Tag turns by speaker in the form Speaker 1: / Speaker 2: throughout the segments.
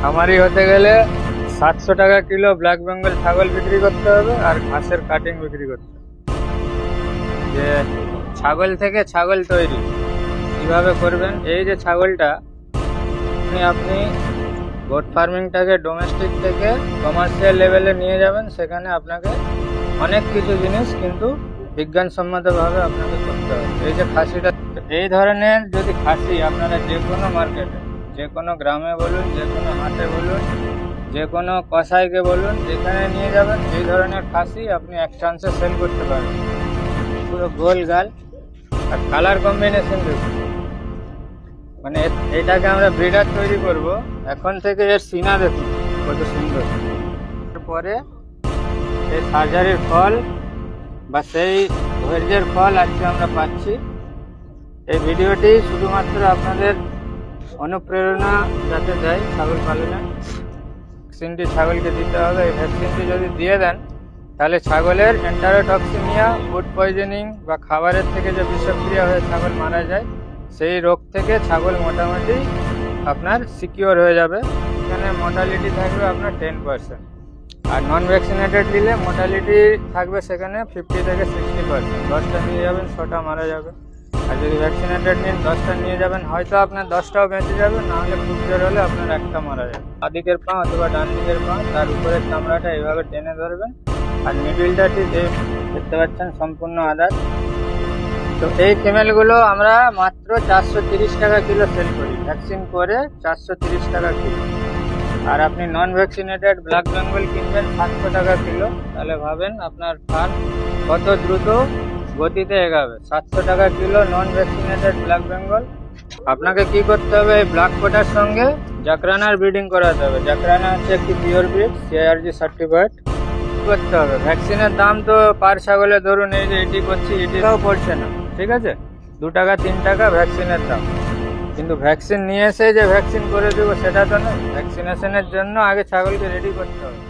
Speaker 1: খামারি হতে গেলে 700 টাকা কিলো ব্ল্যাক বেঙ্গল ছাগল বিক্রি করতে হবে আর ঘাসের কাটিং বিক্রি করতে হবে। যে ছাগল থেকে ছাগল তৈরি কিভাবে করবেন, এই যে ছাগলটা আপনি গোট ফার্মিংটাকে ডোমেস্টিক থেকে কমার্শিয়াল লেভেলে নিয়ে যাবেন, সেখানে আপনাকে অনেক কিছু জিনিস কিন্তু বিজ্ঞানসম্মতভাবে আপনাকে করতে হবে। এই যে খাসিটা, এই ধরনের যদি খাসি আপনারা যে কোনো মার্কেটে, যে কোনো গ্রামে বলুন, যে কোনো হাটে বলুন, যে কোনো কসাইকে বলুন, যেখানে নিয়ে যাবেন এই ধরনের খাসি আপনি এক চান্সে সেল করতে পারবেন। পুরো গোল গাল আর কালার কম্বিনেশন দেখুন, মানে এটাকে আমরা ব্রিডার তৈরি করব। এখন থেকে এর সিনা দেখুন কত সুন্দর। পরে এই সার্জারির ফল বা সেই ধৈর্যের ফল আজকে আমরা পাচ্ছি। এই ভিডিওটি শুধুমাত্র আপনাদের অনুপ্রেরণা যাতে দেয় ছাগল পালনে। ভ্যাকসিনটি ছাগলকে দিতে হবে। এই ভ্যাকসিনটি যদি দিয়ে দেন তাহলে ছাগলের এন্টারোটক্সিমিয়া, ফুড পয়জনিং বা খাবারের থেকে যে বিষক্রিয়া হয়ে ছাগল মারা যায়, সেই রোগ থেকে ছাগল মোটামুটি আপনার সিকিওর হয়ে যাবে। এখানে মর্টালিটি থাকবে আপনার 10%, আর নন ভ্যাকসিনেটেড দিলে মর্টালিটি থাকবে সেখানে 50 থেকে 60%। 10টা নিয়ে যাবেন 6টা মারা যাবে, আর যদি ভ্যাকসিনেটেড নিন 10টা নিয়ে যাবেন, হয়তো আপনার 10টাও বেঁচে যাবে, নাহলে খুব জোর হলে আপনার একটা মারা যাবে। বাঁদিকের পা অথবা ডান দিকের পা, তার উপরের চামড়াটা এইভাবে টেনে ধরবেন, আর মিডিলটা ঠিক এই দেখতে পাচ্ছেন সম্পূর্ণ আদার। তো এই ফিমেলগুলো আমরা মাত্র 430 টাকা কিলো সেল করি, ভ্যাকসিন করে 430 টাকা কিলো। আর আপনি নন ভ্যাকসিনেটেড ব্ল্যাক বেঙ্গল কিনবেন 700 টাকা কিলো। তাহলে ভাবেন আপনার ফার্ম কত দ্রুত গতিতে এগাবে। 700 টাকা kilo non vaccinated black Bengal. আপনাকে কি করতে হবে, এই ব্ল্যাক কোটার সঙ্গে জাকরানার ব্রিডিং করাতে হবে। জাকরানা হচ্ছে একটি পিওর ব্রিড, CIRG সার্টিফাইড করতে হবে। ভ্যাকসিনের দাম তো পার ছাগলে ধরুন এই যে এটি করছি, এটিটাও পড়ছে না, ঠিক আছে, 2 টাকা 3 টাকা ভ্যাকসিনের দাম। কিন্তু ভ্যাকসিন নিয়ে এসে যে ভ্যাকসিন করে দেবো সেটা তো না। ভ্যাকসিনেশনের জন্য আগে ছাগলকে রেডি করতে হবে।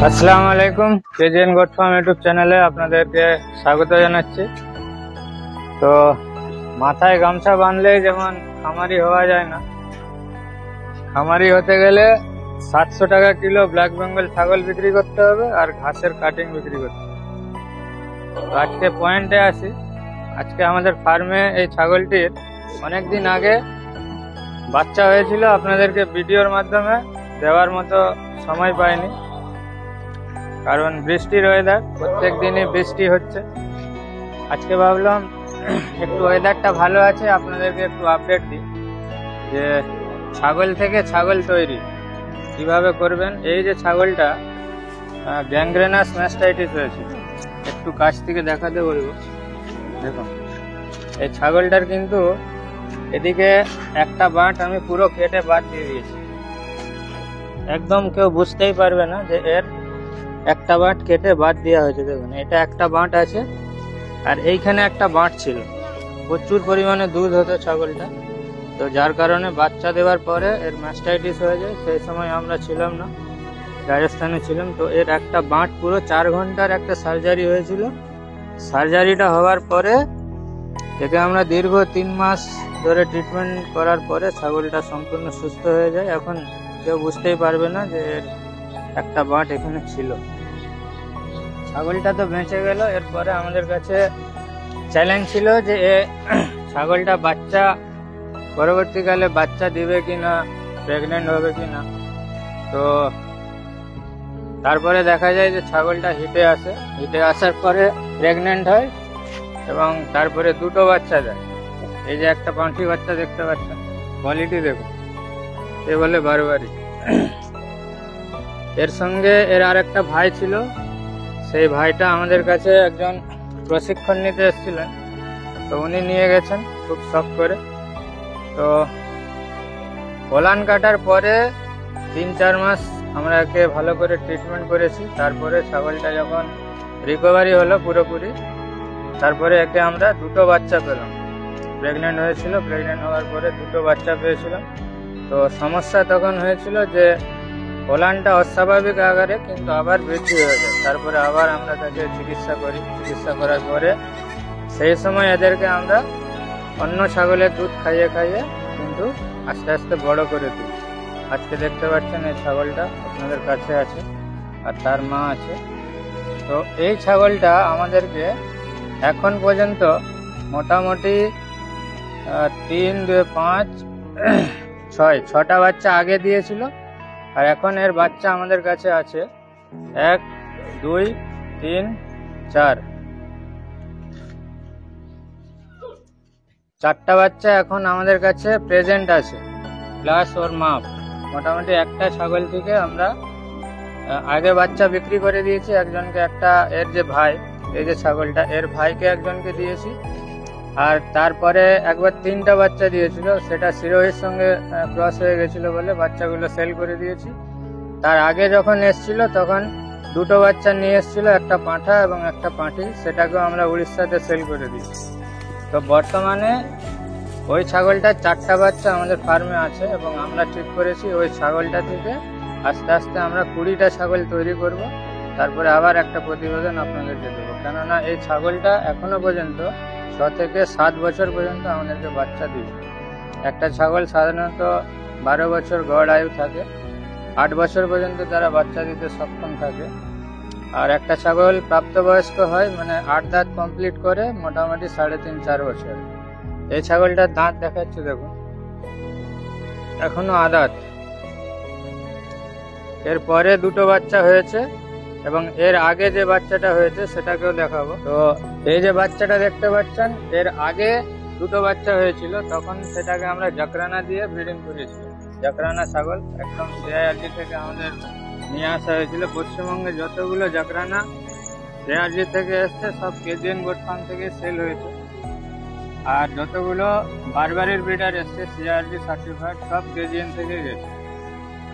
Speaker 1: আসসালামু আলাইকুম, KGN গোট ফার্ম ইউটিউব চ্যানেলে আপনাদেরকে স্বাগত জানাচ্ছি। তো মাথায় গামছা বাঁধলেই যেমন খামারি হওয়া যায় না, খামারি হতে গেলে 700 টাকা কিলো ব্ল্যাক বেঙ্গল ছাগল বিক্রি করতে হবে আর ঘাসের কাটিং বিক্রি করতে হবে। তো আজকে পয়েন্টে আসি। আজকে আমাদের ফার্মে এই ছাগলটির অনেকদিন আগে বাচ্চা হয়েছিল, আপনাদেরকে ভিডিওর মাধ্যমে দেওয়ার মতো সময় পাইনি, কারণ বৃষ্টির ওয়েদার, প্রত্যেক দিনই বৃষ্টি হচ্ছে। আজকে ভাবলাম একটু ওয়েদারটা ভালো আছে, আপনাদেরকে একটু আপডেট দিই যে ছাগল থেকে ছাগল তৈরি কিভাবে করবেন। এই যে ছাগলটা গ্যাংগ্রেনাস ম্যাস্টাইটিস হয়েছে, একটু কাছ থেকে দেখাতে বলবো। দেখুন এই ছাগলটার কিন্তু এদিকে একটা বাঁট আমি পুরো কেটে বাদ দিয়ে দিয়েছি, একদম কেউ বুঝতেই পারবে না যে এর একটা বাঁট কেটে বাদ দেওয়া হয়েছে। দেখুন এটা একটা বাঁট আছে, আর এইখানে একটা বাঁট ছিল। প্রচুর পরিমাণে দুধ হতো ছাগলটা, তো যার কারণে বাচ্চা দেওয়ার পরে এর ম্যাস্টাইটিস হয়ে যায়। সেই সময় আমরা ছিলাম না, রাজস্থানে ছিলাম। তো এর একটা বাঁট পুরো 4 ঘন্টার একটা সার্জারি হয়েছিল। সার্জারিটা হওয়ার পরে একে আমরা দীর্ঘ 3 মাস ধরে ট্রিটমেন্ট করার পরে ছাগলটা সম্পূর্ণ সুস্থ হয়ে যায়। এখন কেউ বুঝতেই পারবে না যে এর একটা বাঁট এখানে ছিল। ছাগলটা তো বেঁচে গেল। এরপরে আমাদের কাছে চ্যালেঞ্জ ছিল যে ছাগলটা বাচ্চা পরবর্তীকালে বাচ্চা দিবে কিনা, প্রেগনেন্ট হবে কিনা। তো তারপরে দেখা যায় যে ছাগলটা হিটে আসে, হিটে আসার পরে প্রেগনেন্ট হয় এবং তারপরে দুটো বাচ্চা দেয়। এই যে একটা পাঁঠি বাচ্চা দেখতে পাচ্ছেন, কোয়ালিটি দেখুন, এ বলে বারবারি। এর সঙ্গে এর আর একটা ভাই ছিল, সেই ভাইটা আমাদের কাছে একজন প্রশিক্ষণ নিতে এসেছিলেন, তো উনি নিয়ে গেছেন খুব শখ করে। তো ওলান কাটার পরে 3-4 মাস আমরা একে ভালো করে ট্রিটমেন্ট করেছি। তারপরে ছাগলটা যখন রিকভারি হলো পুরোপুরি, তারপরে একে আমরা দুটো বাচ্চা পেলাম। প্রেগনেন্ট হয়েছিল, প্রেগনেন্ট হওয়ার পরে দুটো বাচ্চা পেয়েছিলাম। তো সমস্যা তখন হয়েছিল যে ওলানটা অস্বাভাবিক আকারে কিন্তু আবার বৃদ্ধি হয়ে যায়। তারপরে আবার আমরা তাকে চিকিৎসা করি, চিকিৎসা করার পরে সেই সময় এদেরকে আমরা অন্য ছাগলের দুধ খাইয়ে খাইয়ে কিন্তু আস্তে আস্তে বড় করে দিই। আজকে দেখতে পাচ্ছেন এই ছাগলটা আপনাদের কাছে আছে আর তার মা আছে। তো এই ছাগলটা আমাদেরকে এখন পর্যন্ত মোটামুটি 3, 2, 5, 6টা বাচ্চা আগে দিয়েছিল। আর এখন এর বাচ্চা আমাদের কাছে আছে 1, 2, 3, 4টা বাচ্চা এখন আমাদের কাছে প্রেজেন্ট আছে, প্লাস ওর মাপ। মোটামুটি একটা ছাগল থেকে আমরা আগে বাচ্চা বিক্রি করে দিয়েছি একজনকে, একটা এর যে ভাই, এই যে ছাগলটা এর ভাইকে একজনকে দিয়েছি। আর তারপরে একবার 3টা বাচ্চা দিয়েছিল, সেটা সিরোহির সঙ্গে ক্রস হয়ে গেছিল বলে বাচ্চাগুলো সেল করে দিয়েছি। তার আগে যখন এসছিল তখন দুটো বাচ্চা নিয়ে এসছিল, একটা পাঁঠা এবং একটা পাঁঠি, সেটাকেও আমরা উড়িষ্যাতে সেল করে দিয়েছি। তো বর্তমানে ওই ছাগলটার 4টা বাচ্চা আমাদের ফার্মে আছে এবং আমরা ঠিক করেছি ওই ছাগলটা থেকে আস্তে আস্তে আমরা 20টা ছাগল তৈরি করব। তারপরে আবার একটা প্রতিবেদন আপনাদেরকে দেবো, কেননা এই ছাগলটা এখনো পর্যন্ত 6 থেকে 7 বছর পর্যন্ত আমাদেরকে বাচ্চা দিবে। একটা ছাগল সাধারণত 12 বছর গড় আয়ু থাকে, 8 বছর পর্যন্ত তারা বাচ্চা দিতে সক্ষম থাকে। আর একটা ছাগল প্রাপ্তবয়স্ক হয় মানে 8 দাঁত কমপ্লিট করে মোটামুটি 3.5-4 বছর। এই ছাগলটার দাঁত দেখাচ্ছে দেখুন, এখনো আদাত। এরপরে দুটো বাচ্চা হয়েছে এবং এর আগে যে বাচ্চাটা হয়েছে সেটাকেও দেখাবো। তো এই যে বাচ্চাটা দেখতে পাচ্ছেন, এর আগে দুটো বাচ্চা হয়েছিল, তখন সেটাকে আমরা জাকরানা দিয়ে ব্রিডিং করেছি। জাকরানা ছাগল একদম সিআইআরজি থেকে আমাদের নিয়ে আসা হয়েছিল। পশ্চিমবঙ্গে যতগুলো জাকরানা সিআইআরজি থেকে এসছে সব কেজিএন গোট ফার্ম থেকে সেল হয়েছে। আর যতগুলো বারবারির ব্রিডার এসছে সিআইআরজি সার্টিফাইড সব কেজিএন থেকে গেছে।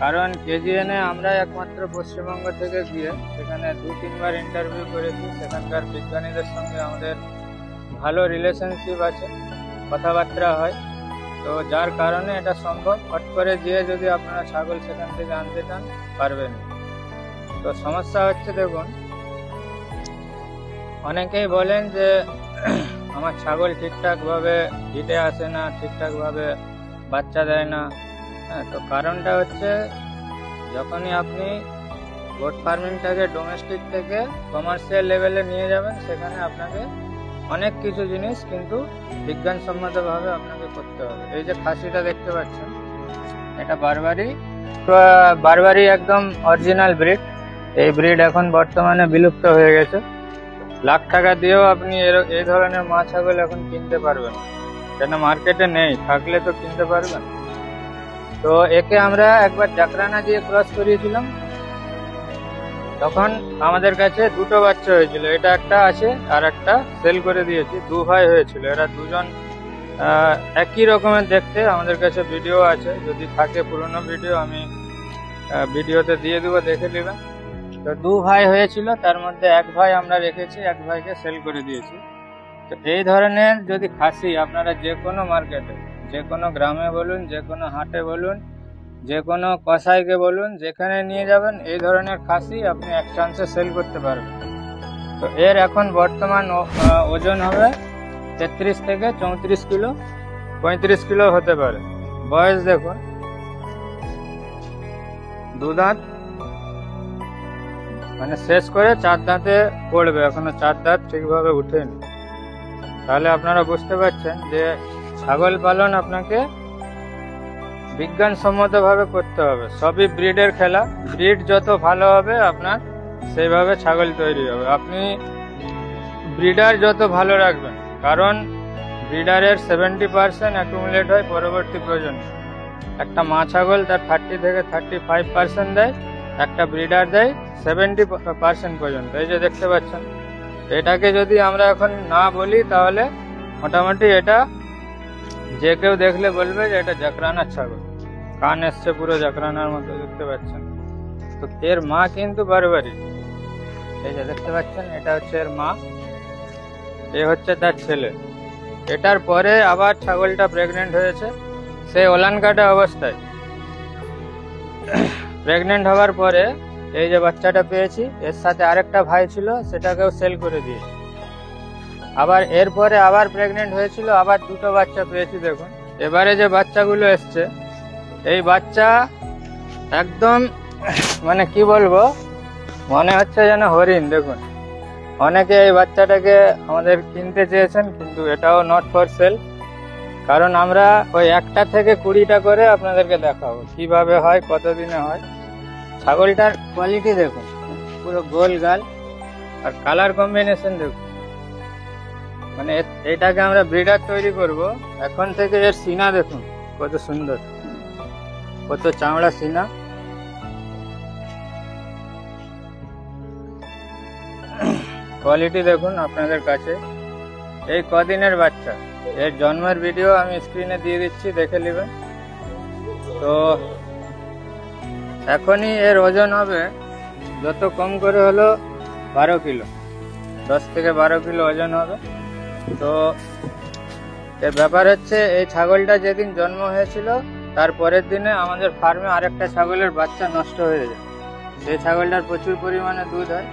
Speaker 1: কারণ কেজিএনে আমরা একমাত্র পশ্চিমবঙ্গ থেকে গিয়ে সেখানে 2-3 বার ইন্টারভিউ করেছি। সেখানকার বিজ্ঞানীদের সঙ্গে আমাদের ভালো রিলেশনশিপ আছে, কথাবার্তা হয়। তো যার কারণে এটা সম্ভব। হট করে গিয়ে যদি আপনারা ছাগল সেখান থেকে আনতে চান পারবেন। তো সমস্যা হচ্ছে দেখুন, অনেকেই বলেন যে আমার ছাগল ঠিকঠাকভাবে হিটে আসে না, ঠিকঠাকভাবে বাচ্চা দেয় না। হ্যাঁ, তো কারণটা হচ্ছে যখনই আপনি গোট ফার্মিংটাকে ডোমেস্টিক থেকে কমার্শিয়াল লেভেলে নিয়ে যাবেন, সেখানে আপনাকে অনেক কিছু জিনিস কিন্তু বিজ্ঞানসম্মতভাবে আপনাকে করতে হবে। এই যে খাসিটা দেখতে পাচ্ছেন, এটা বারবারি একদম অরিজিনাল ব্রিড। এই ব্রিড এখন বর্তমানে বিলুপ্ত হয়ে গেছে। লাখ টাকা দিয়েও আপনি এই ধরনের মা ছাগল এখন কিনতে পারবেন, কেন মার্কেটে নেই, থাকলে তো কিনতে পারবেন। তো একে আমরা একবার জাকরানা দিয়ে ক্রস করিয়েছিলাম, তখন আমাদের কাছে দুটো বাচ্চা হয়েছিল। এটা একটা আছে আর একটা সেল করে দিয়েছি। 2 ভাই হয়েছিল, এরা দুজন একই রকমের দেখতে। আমাদের কাছে ভিডিও আছে, যদি থাকে পুরনো ভিডিও আমি ভিডিওতে দিয়ে দেবো, দেখে নেবেন। তো 2 ভাই হয়েছিল, তার মধ্যে 1 ভাই আমরা রেখেছি, 1 ভাইকে সেল করে দিয়েছি। তো এই ধরনের যদি খাসি আপনারা যে কোনো মার্কেটে, যে কোনো গ্রামে বলুন, যে কোনো হাটে বলুন, যে কোনো কসাইকে বলুন, যেখানে নিয়ে যাবেন এই ধরনের খাসি আপনি এক চান্সে সেল করতে পারবেন। তো এর এখন বর্তমান ওজন হবে 33 থেকে 34 কিলো, 35 কিলো হতে পারে। বয়স দেখুন, 2 দাঁত মানে শেষ করে 4 দাঁতে পড়বে, এখনো 4 দাঁত ঠিকভাবে উঠেনি। তাহলে আপনারা বুঝতে পারছেন যে ছাগল পালন আপনাকে বিজ্ঞানসম্মতভাবে করতে হবে। সবই ব্রিডের খেলা, ব্রিড যত ভালো হবে আপনার সেইভাবে ছাগল তৈরি হবে। আপনি ব্রিডার যত ভালো রাখবেন, কারণ ব্রিডারের 70% অ্যাকুমুলেট হয় পরবর্তী প্রজন্মে। একটা মা ছাগল তার 30 থেকে 35% দেয়, একটা ব্রিডার দেয় 70% পর্যন্ত। এই যে দেখতে পাচ্ছেন, এটাকে যদি আমরা এখন না বলি তাহলে মোটামুটি এটা যে কেউ দেখলে বলবে যে এটা জাকরানার ছাগল। কান এসছে পুরো জাকরানার মতো, দেখতে পাচ্ছেন। তো এর মা কিন্তু বারবারি, এই যে দেখতে পাচ্ছেন, এটা হচ্ছে এর মা, এ হচ্ছে তার ছেলে। এটার পরে আবার ছাগলটা প্রেগনেন্ট হয়েছে, সে ওলান কাটা অবস্থায়। প্রেগনেন্ট হওয়ার পরে এই যে বাচ্চাটা পেয়েছি, এর সাথে আরেকটা ভাই ছিল, সেটাকেও সেল করে দিয়েছি। আবার এরপরে আবার প্রেগনেন্ট হয়েছিল, আবার দুটো বাচ্চা পেয়েছি। দেখুন এবারে যে বাচ্চাগুলো এসছে, এই বাচ্চা একদম মানে কি বলবো, মনে হচ্ছে যেন হরিণ। দেখুন, অনেকে এই বাচ্চাটাকে আমাদের কিনতে চেয়েছেন, কিন্তু এটাও নট ফর সেল, কারণ আমরা ওই 1টা থেকে 20টা করে আপনাদেরকে দেখাবো কিভাবে হয়, কতদিনে হয়। ছাগলটার কোয়ালিটি দেখুন, পুরো গোল গাল আর কালার কম্বিনেশন দেখুন। মানে এটাকে আমরা ব্রিডার তৈরি করব। এখন থেকে এর সিনা দেখুন কত সুন্দর, কত চামড়া সিনা। কোয়ালিটি দেখুন আপনাদের কাছে। এই কদিনের বাচ্চা, এর জন্মের ভিডিও আমি স্ক্রিনে দিয়ে দিচ্ছি, দেখে নেবেন। তো এখনই এর ওজন হবে যত কম করে হলো 12 কিলো, 10 থেকে 12 কিলো ওজন হবে। তো এর ব্যাপার হচ্ছে, এই ছাগলটা যেদিন জন্ম হয়েছিল তার পরের দিনে আমাদের ফার্মে আরেকটা ছাগলের বাচ্চা নষ্ট হয়ে যায়। সেই ছাগলটার প্রচুর পরিমাণে দুধ হয়।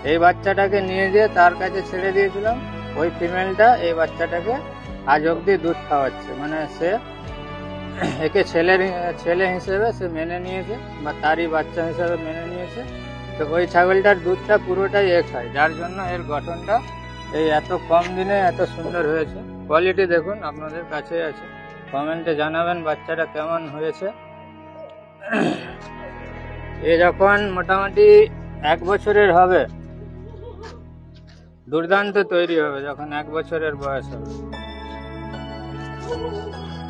Speaker 1: এই বাচ্চাটাকে নিয়ে যেয়ে তার কাছে ছেড়ে দিয়েছিলাম। ওই ফিমেলটা এই বাচ্চাটাকে আজ অব্দি দুধ খাওয়াচ্ছে, মানে সে একে ছেলে হিসেবে সে মেনে নিয়েছে, বা তারই বাচ্চা হিসেবে মেনে নিয়েছে। তো ওই ছাগলটার দুধটা পুরোটাই এ খায়, যার জন্য এর গঠনটা এই এত কম দিনে এত সুন্দর হয়েছে। কোয়ালিটি দেখুন আপনাদের কাছে আছে, কমেন্টে জানাবেন বাচ্চাটা কেমন হয়েছে। এ যখন মোটামুটি 1 বছরের হবে, দুর্দান্ত তৈরি হবে যখন 1 বছরের বয়স হবে।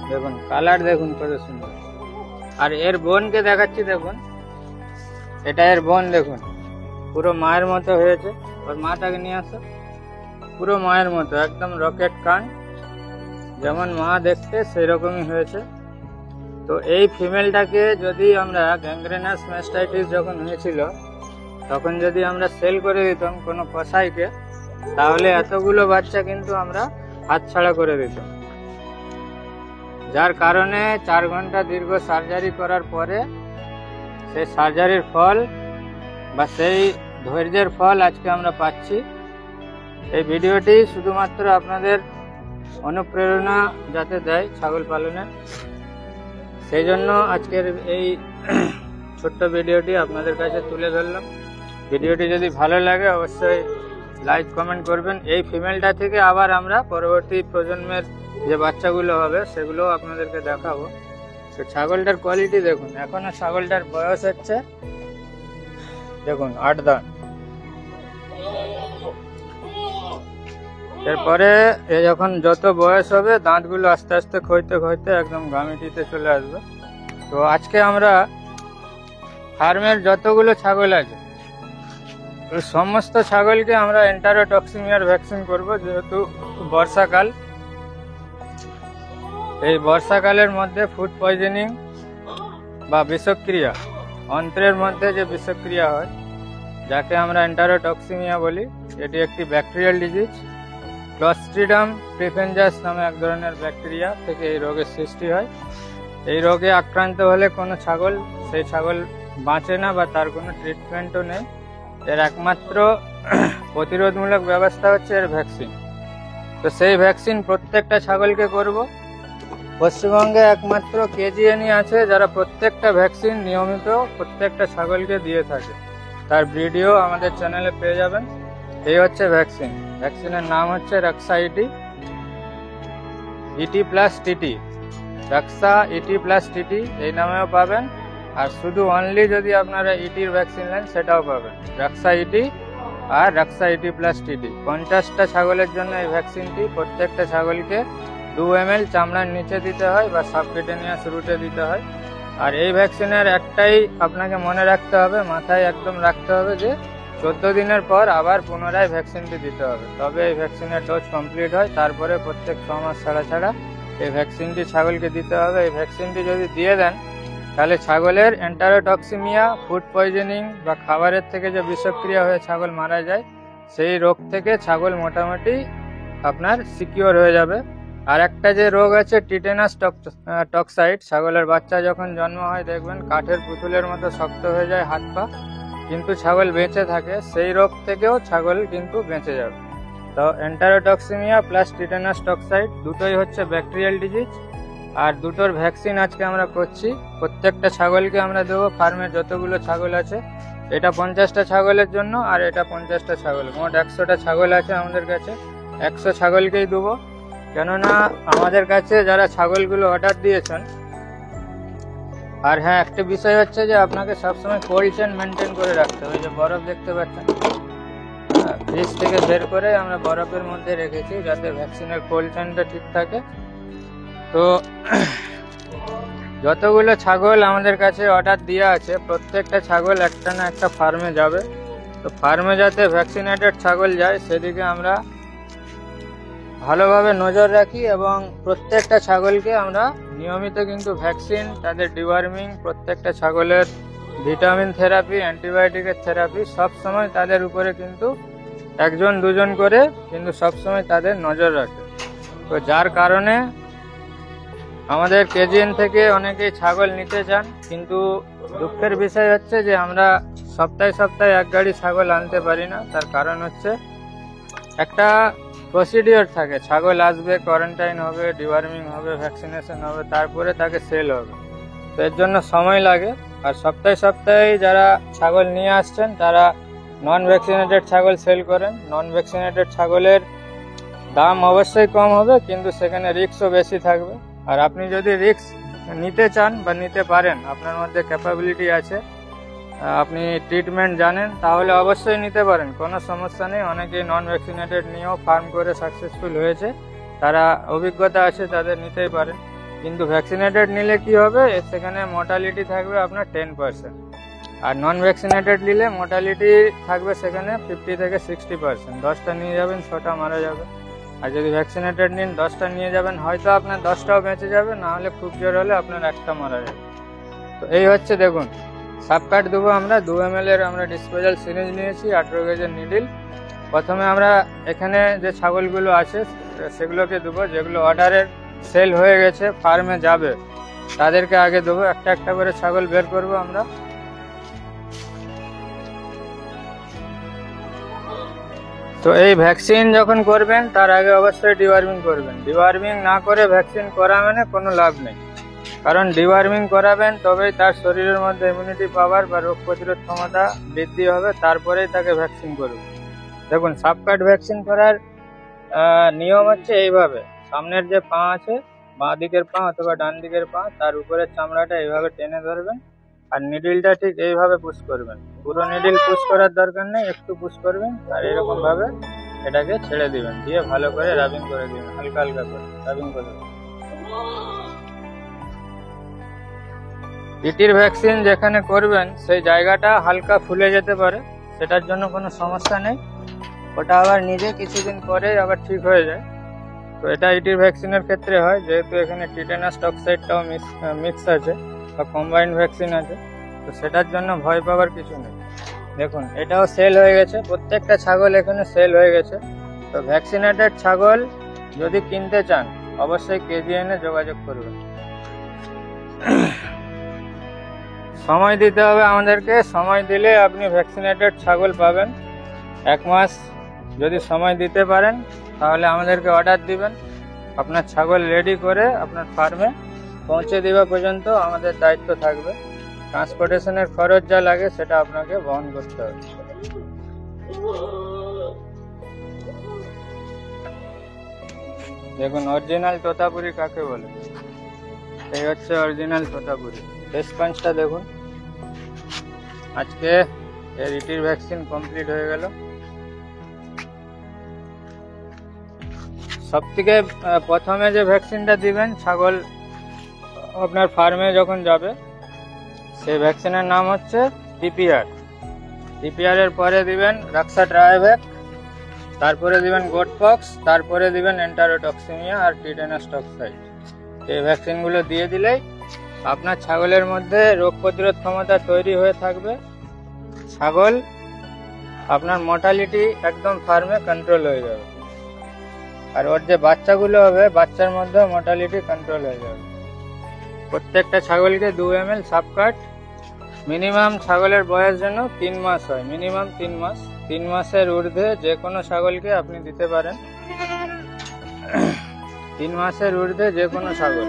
Speaker 1: দেখুন কালার দেখুন কত সুন্দর। আর এর বোনকে দেখাচ্ছি, দেখুন এটা এর বোন, দেখুন পুরো মায়ের মতো হয়েছে। ওর মাটাকে নিয়ে আসো, পুরো মায়ের মতো, একদম রকেট কান, যেমন মা দেখতে সেই রকমই হয়েছে। তো এই ফিমেলটাকে যদি আমরা গ্যাংগ্রেনাস ম্যাস্টাইটিস যখন হয়েছিল, তখন যদি আমরা সেল করে দিতাম কোনো কসাইকে, তাহলে এতগুলো বাচ্চা কিন্তু আমরা হাতছাড়া করে দিতাম। যার কারণে 4 ঘন্টা দীর্ঘ সার্জারি করার পরে সেই সার্জারির ফল বা সেই ধৈর্যের ফল আজকে আমরা পাচ্ছি। এই ভিডিওটি শুধুমাত্র আপনাদের অনুপ্রেরণা যাতে দেয় ছাগল পালনে, সেই জন্য আজকের এই ছোট্ট ভিডিওটি আপনাদের কাছে তুলে ধরলাম। ভিডিওটি যদি ভালো লাগে অবশ্যই লাইক কমেন্ট করবেন। এই ফিমেলটা থেকে আবার আমরা পরবর্তী প্রজন্মের যে বাচ্চাগুলো হবে সেগুলো আপনাদেরকে দেখাবো। তো ছাগলটার কোয়ালিটি দেখুন, এখনো ছাগলটার বয়স হচ্ছে দেখুন 8 দাঁত। এরপরে এ যখন যত বয়স হবে, দাঁতগুলো আস্তে আস্তে ক্ষয়তে ক্ষয়তে একদম গামিটিতে চলে আসবে। তো আজকে আমরা ফার্মের যতগুলো ছাগল আছে ওই সমস্ত ছাগলকে আমরা এন্টারোটক্সিমিয়ার ভ্যাকসিন করব, যেহেতু বর্ষাকাল। এই বর্ষাকালের মধ্যে ফুড পয়জনিং বা বিষক্রিয়া, অন্ত্রের মধ্যে যে বিষক্রিয়া হয়, যাকে আমরা এন্টারোটক্সিমিয়া বলি, এটি একটি ব্যাকটেরিয়াল ডিজিজ। ক্লস্ট্রিডিয়াম প্রিফেঞ্জাস নামে এক ধরনের ব্যাকটেরিয়া থেকে এই রোগের সৃষ্টি হয়। এই রোগে আক্রান্ত হলে কোনো ছাগল, সেই ছাগল বাঁচে না বা তার কোনো ট্রিটমেন্টও নেই। এর একমাত্র প্রতিরোধমূলক ব্যবস্থা হচ্ছে এর ভ্যাকসিন। তো সেই ভ্যাকসিন প্রত্যেকটা ছাগলকে করব। পশ্চিমবঙ্গে একমাত্র কেজিএনই আছে যারা প্রত্যেকটা ভ্যাকসিন নিয়মিত প্রত্যেকটা ছাগলকে দিয়ে থাকে। তার ভিডিও আমাদের চ্যানেলে পেয়ে যাবেন। এই হচ্ছে ভ্যাকসিন। ভ্যাকসিনের নাম হচ্ছে রক্সাইটি। ইটি প্লাস টিটি, রাক্সা ইটি প্লাস টিটি এই নামেও পাবেন। আর শুধু অনলি যদি আপনারা ইটির ভ্যাকসিন নেন সেটাও পাবেন, রাক্সা ইটি আর রাক্সা ইটি প্লাস টিটি। 50টা ছাগলের জন্য এই ভ্যাকসিনটি। প্রত্যেকটা ছাগলকে 2 ml চামড়ার নিচে দিতে হয় বা সাবকিউটেনিয়াস রুটে দিতে হয়। আর এই ভ্যাকসিনের একটাই আপনাকে মনে রাখতে হবে, মাথায় একদম রাখতে হবে যে 14 দিনের পর আবার পুনরায় ভ্যাকসিনটি দিতে হবে, তবে এই ভ্যাকসিনের ডোজ কমপ্লিট হয়। তারপরে প্রত্যেক 6 মাস ছাড়া ছাড়া এই ভ্যাকসিনটি ছাগলকে দিতে হবে। এই ভ্যাকসিনটি যদি দিয়ে দেন তাহলে ছাগলের এন্টারোটক্সিমিয়া, ফুড পয়জনিং বা খাবারের থেকে যে বিষক্রিয়া হয়ে ছাগল মারা যায় সেই রোগ থেকে ছাগল মোটামুটি আপনার সিকিওর হয়ে যাবে। আর একটা যে রোগ আছে টিটেনাস টক্সাইড, ছাগলের বাচ্চা যখন জন্ম হয় দেখবেন কাঠের পুতুলের মতো শক্ত হয়ে যায় হাত পা, কিন্তু ছাগল বেঁচে থাকে, সেই রোগ থেকেও ছাগল কিন্তু বেঁচে যাবে। তো এন্টারোটক্সিমিয়া প্লাস টিটেনাস টক্সাইড দুটোই হচ্ছে ব্যাকটেরিয়াল ডিজিজ, আর দুটোর ভ্যাকসিন আজকে আমরা করছি। প্রত্যেকটা ছাগলকে আমরা দেবো, ফার্মে যতগুলো ছাগল আছে, এটা 50টা ছাগলের জন্য আর এটা 50টা ছাগল, মোট 100টা ছাগল আছে আমাদের কাছে। 100 ছাগলকেই দেবো, কেননা আমাদের কাছে যারা ছাগলগুলো অর্ডার দিয়েছেন। আর হ্যাঁ, একটা বিষয় হচ্ছে যে আপনাকে সবসময় কোল্ড চেন মেনটেন করে রাখতে হবে। যে বরফ দেখতে পাচ্ছেন, ফ্রিজ থেকে বের করে আমরা বরফের মধ্যে রেখেছি যাতে ভ্যাকসিনের কোল্ড চেনটা ঠিক থাকে। তো যতগুলো ছাগল আমাদের কাছে অর্ডার দেওয়া আছে প্রত্যেকটা ছাগল একটা না একটা ফার্মে যাবে। তো ফার্মে যাতে ভ্যাকসিনেটেড ছাগল যায় সেদিকে আমরা ভালোভাবে নজর রাখি, এবং প্রত্যেকটা ছাগলকে আমরা নিয়মিত কিন্তু ভ্যাকসিন, তাদের ডিওয়ার্মিং, প্রত্যেকটা ছাগলের ভিটামিন থেরাপি, অ্যান্টিবায়োটিকের থেরাপি সব সময় তাদের উপরে কিন্তু 1-2 করে কিন্তু সবসময় তাদের নজর রাখে। তো যার কারণে আমাদের কেজিএন থেকে অনেকেই ছাগল নিতে চান, কিন্তু দুঃখের বিষয় হচ্ছে যে আমরা সপ্তাহে সপ্তাহে 1 গাড়ি ছাগল আনতে পারি না। তার কারণ হচ্ছে একটা প্রসিডিওর থাকে, ছাগল আসবে, কোয়ারেন্টাইন হবে, ডিওয়ার্মিং হবে, ভ্যাকসিনেশন হবে, তারপরে তাকে সেল হবে। তো এর জন্য সময় লাগে। আর সপ্তাহে সপ্তাহে যারা ছাগল নিয়ে আসছেন তারা নন ভ্যাকসিনেটেড ছাগল সেল করেন। নন ভ্যাকসিনেটেড ছাগলের দাম অবশ্যই কম হবে, কিন্তু সেখানে রিস্কও বেশি থাকবে। আর আপনি যদি রিস্ক নিতে চান বা নিতে পারেন, আপনার মধ্যে ক্যাপাবিলিটি আছে, আপনি ট্রিটমেন্ট জানেন, তাহলে অবশ্যই নিতে পারেন, কোনো সমস্যা নেই। অনেকেই নন ভ্যাকসিনেটেড নিয়েও ফার্ম করে সাকসেসফুল হয়েছে, তারা অভিজ্ঞতা আছে, তাদের নিতেই পারেন। কিন্তু ভ্যাকসিনেটেড নিলে কি হবে, সেখানে মর্টালিটি থাকবে আপনার 10%, আর নন ভ্যাকসিনেটেড নিলে মর্টালিটি থাকবে সেখানে 50 থেকে 60%। 10টা নিয়ে যাবেন, 6টা মারা যাবে। আর যদি ভ্যাকসিনেটেড নিন, 10টা নিয়ে যাবেন, হয়তো আপনার 10টাও বেঁচে যাবে, না হলে খুব জোর হলে আপনার 1টা মারা যাবে। তো এই হচ্ছে, দেখুন সাবকাট দেবো আমরা 2 ml এর আমরা ডিসপোজাল সিরিঞ্জ নিয়েছি, 18 গেজের নিডিল। প্রথমে আমরা এখানে যে ছাগলগুলো আছে সেগুলোকে দেবো, যেগুলো অর্ডারের সেল হয়ে গেছে, ফার্মে যাবে, তাদেরকে আগে দেবো। একটা একটা করে ছাগল বের করবো আমরা। তো এই ভ্যাকসিন যখন করবেন তার আগে অবশ্যই ডিওয়ার্মিং করবেন। ডিওয়ার্মিং না করে ভ্যাকসিন করা মানে কোনো লাভ নেই, কারণ ডিওয়ার্মিং করাবেন তবেই তার শরীরের মধ্যে ইমিউনিটি পাওয়ার বা রোগ প্রতিরোধ ক্ষমতা বৃদ্ধি হবে, তারপরেই তাকে ভ্যাকসিন করবে। দেখুন সাবকাট ভ্যাকসিন করার নিয়ম হচ্ছে এইভাবে, সামনের যে পা আছে, বাঁ দিকের পা অথবা ডান দিকের পা, তার উপরের চামড়াটা এইভাবে টেনে ধরবেন, আর নিডিলটা ঠিক এইভাবে পুশ করবেন। পুরো নিডিল পুশ করার দরকার নেই, একটু পুশ করবেন, আর এরকম ভাবে এটাকে ছেড়ে দিবেন, দিয়ে ভালো করে রাবিং করে দিবেন, হালকা হালকা করে রাবিং করে দেবেন। ইটির ভ্যাকসিন যেখানে করবেন সেই জায়গাটা হালকা ফুলে যেতে পারে, সেটার জন্য কোনো সমস্যা নেই, ওটা আবার নিজে কিছুদিন পরে আবার ঠিক হয়ে যায়। তো এটা ইটির ভ্যাকসিনের ক্ষেত্রে হয়, যেহেতু এখানে টিটেনাস টক্সাইডটাও মিক্স আছে বা কম্বাইন্ড ভ্যাকসিন আছে, তো সেটার জন্য ভয় পাওয়ার কিছু নেই। দেখুন এটাও সেল হয়ে গেছে, প্রত্যেকটা ছাগল এখানে সেল হয়ে গেছে। তো ভ্যাকসিনেটেড ছাগল যদি কিনতে চান অবশ্যই কেজিএনে যোগাযোগ করবেন। সময় দিতে হবে আমাদেরকে, সময় দিলে আপনি ভ্যাকসিনেটেড ছাগল পাবেন। 1 মাস যদি সময় দিতে পারেন তাহলে আমাদেরকে অর্ডার দিবেন, আপনার ছাগল রেডি করে আপনার ফার্মে পৌঁছে দেওয়া পর্যন্ত আমাদের দায়িত্ব থাকবে। ট্রান্সপোর্টেশনের খরচ যা লাগে সেটা আপনাকে বহন করতে হবে। দেখুন অরিজিনাল তোতাপুরি কাকে বলে, এই হচ্ছে অরিজিনাল তোতাপুরি। রেসপন্সটা দেখুন। আজকে এর ইটির ভ্যাকসিন কমপ্লিট হয়ে গেল। সবথেকে প্রথমে যে ভ্যাকসিনটা দিবেন ছাগল আপনার ফার্মে যখন যাবে, সেই ভ্যাকসিনের নাম হচ্ছে পিপিআর। পিপিআর এর পরে দিবেন রাক্সা ট্রাইভ্যাক, তারপরে দিবেন গোটপক্স, তারপরে দিবেন এন্টারোটক্সিমিয়া আর টিটেনাস টক্সাইড। এই ভ্যাকসিনগুলো দিয়ে দিলেই আপনার ছাগলের মধ্যে রোগ প্রতিরোধ ক্ষমতা তৈরি হয়ে থাকবে। ছাগল আপনার মর্টালিটি একদম ফার্মে কন্ট্রোল হয়ে যাবে, আর ওর যে বাচ্চাগুলো হবে বাচ্চার মধ্যে মর্টালিটি কন্ট্রোল হয়ে যাবে। প্রত্যেকটা ছাগলকে 2 ml সাবকাট, মিনিমাম ছাগলের বয়স যেন 3 মাস হয়, মিনিমাম 3 মাস। 3 মাসের ঊর্ধ্বে যে কোনো ছাগলকে আপনি দিতে পারেন, 3 মাসের ঊর্ধ্বে যে কোনো ছাগল।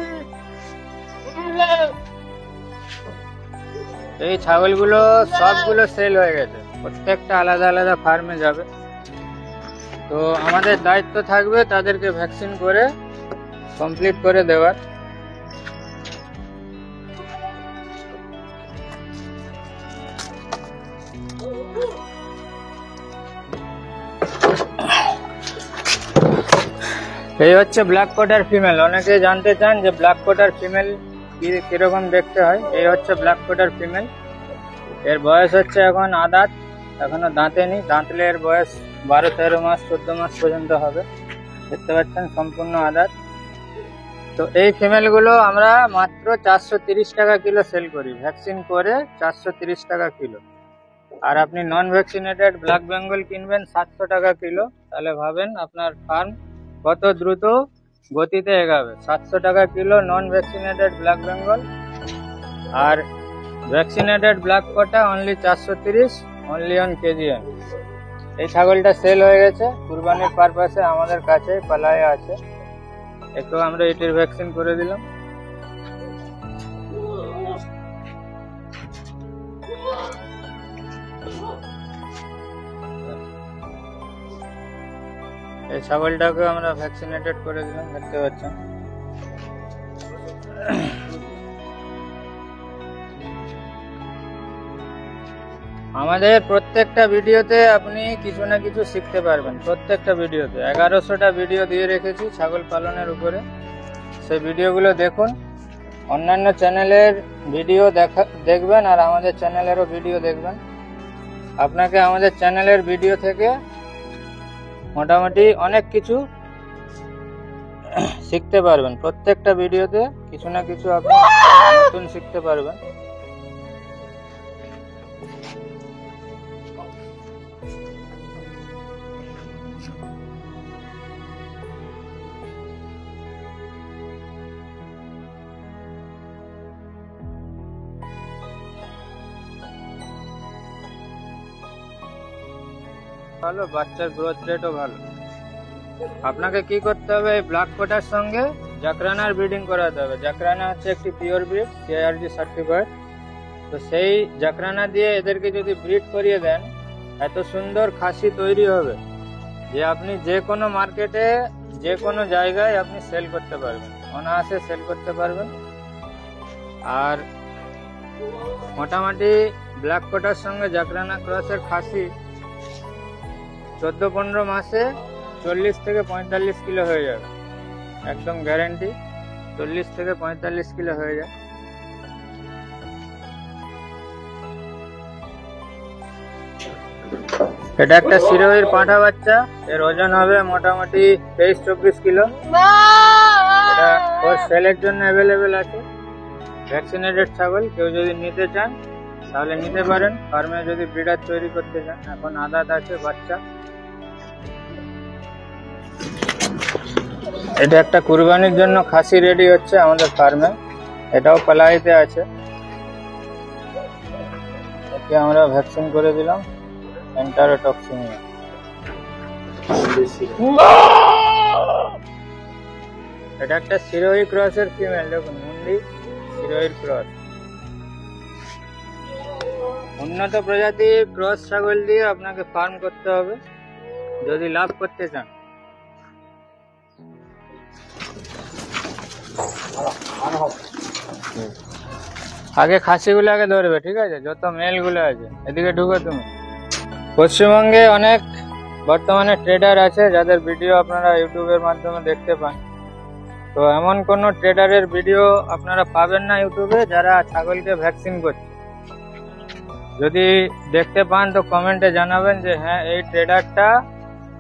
Speaker 1: এই ছাগলগুলো সবগুলো সেল হয়ে গেছে, প্রত্যেকটা আলাদা আলাদা ফার্মে যাবে। তো আমাদের দায়িত্ব থাকবে তাদেরকে ভ্যাকসিন করে কমপ্লিট করে দেওয়ার। এই হচ্ছে ব্ল্যাক কোটার ফিমেল। অনেকে জানতে চান যে ব্ল্যাক কোটার ফিমেল কিরকম দেখতে হয়। এই হচ্ছে ব্ল্যাক কোটার ফিমেল। এর বয়স হচ্ছে এখন আদাত, এখনো দাঁতেনি। দাঁতলে এর বয়স 12-13 মাস 14 মাস পর্যন্ত হবে। দেখতে পাচ্ছেন সম্পূর্ণ আদাত। তো এই ফিমেলগুলো আমরা মাত্র 430 টাকা কিলো সেল করি, ভ্যাকসিন করে 430 টাকা কিলো। আর আপনি নন ভ্যাকসিনেটেড ব্ল্যাক বেঙ্গল কিনবেন 700 টাকা কিলো। তাহলে ভাবেন আপনার ফার্ম কত দ্রুত গতিতে এগাবে। 700 টাকা kilo non vaccinated black Bengal, আর ভ্যাকসিনেটেড ব্ল্যাক কোটা অনলি 430, অনলি অন কেজিএম। এই ছাগলটা সেল হয়ে গেছে কুরবানির পারপাসে, আমাদের কাছে পালায় আছে। একটু আমরা এটির ভ্যাকসিন করে দিলাম। এই ছাগলটাকে আমরা ভ্যাকসিনেটেড করে দিলাম, দেখতে পাচ্ছেন। আমাদের প্রত্যেকটা ভিডিওতে আপনি কিছু না কিছু শিখতে পারবেন। প্রত্যেকটা ভিডিওতে 1100টা ভিডিও দিয়ে রেখেছি ছাগল পালনের উপরে, সেই ভিডিওগুলো দেখুন। অন্যান্য চ্যানেলের ভিডিও দেখবেন আর আমাদের চ্যানেলেরও ভিডিও দেখবেন। আপনাকে আমাদের চ্যানেলের ভিডিও থেকে মোটামুটি অনেক কিছু শিখতে পারবেন। প্রত্যেকটা ভিডিওতে কিছু না কিছু আপনি নতুন শিখতে পারবেন। ভালো, বাচ্চার গ্রোথ রেটও ভালো। আপনাকে কি করতে হবে, এই ব্ল্যাক কোটার সঙ্গে জাকরানার ব্রিডিং করাতে হবে। জাকরানা হচ্ছে একটি পিওর ব্রিড, CIRG সার্টিফাইড। তো সেই জাকরানা দিয়ে এদেরকে যদি ব্রিড করিয়ে দেন, এত সুন্দর খাসি তৈরি হবে যে আপনি যে কোনো মার্কেটে যে কোনো জায়গায় আপনি সেল করতে পারবেন, অনায়াসে সেল করতে পারবেন। আর মোটামুটি ব্ল্যাক কোটার সঙ্গে জাকরানা ক্রসের খাসি 14-15 মাসে 40 থেকে 45 কিলো হয়ে যাবে, একদম গ্যারেন্টি। 40 থেকে 45 কিলো হয়ে যায়। এটা একটা সিরোহির পাঁঠা বাচ্চা, এর ওজন হবে মোটামুটি 23-24 কিলো। এটা ওর সেলের জন্য অ্যাভেলেবেল আছে। ভ্যাকসিনেটেড ছাগল কেউ যদি নিতে চান তাহলে নিতে পারেন, ফার্মে যদি ব্রিডার তৈরি করতে চান। এখন আদাত আছে বাচ্চা। এটা একটা কুরবানির জন্য খাসি রেডি হচ্ছে আমাদের ফার্মে, এটাও পালাইতে আছে। একে আমরা ভ্যাকসিন করে দিলাম এন্টারোটক্সিমিয়া। এটা একটা সিরোহি ক্রসের ফিমেল, দেখুন মুন্ডি সিরোহির ক্রস। উন্নত প্রজাতির ক্রস ছাগল দিয়ে আপনাকে ফার্ম করতে হবে যদি লাভ করতে চান। আগে খাসিগুলোকে ধরবে, ঠিক আছে? যত মেলগুলো আছে এদিকে ঢুকো তুমি। পশ্চিমবঙ্গে অনেক বর্তমানে ট্রেডার আছে যাদের ভিডিও আপনারা ইউটিউবের মাধ্যমে দেখতে পান। তো এমন কোন ট্রেডারের ভিডিও আপনারা পাবেন না ইউটিউবে যারা ছাগলকে ভ্যাকসিন করছে। যদি দেখতে পান তো কমেন্টে জানাবেন যে হ্যাঁ এই ট্রেডারটা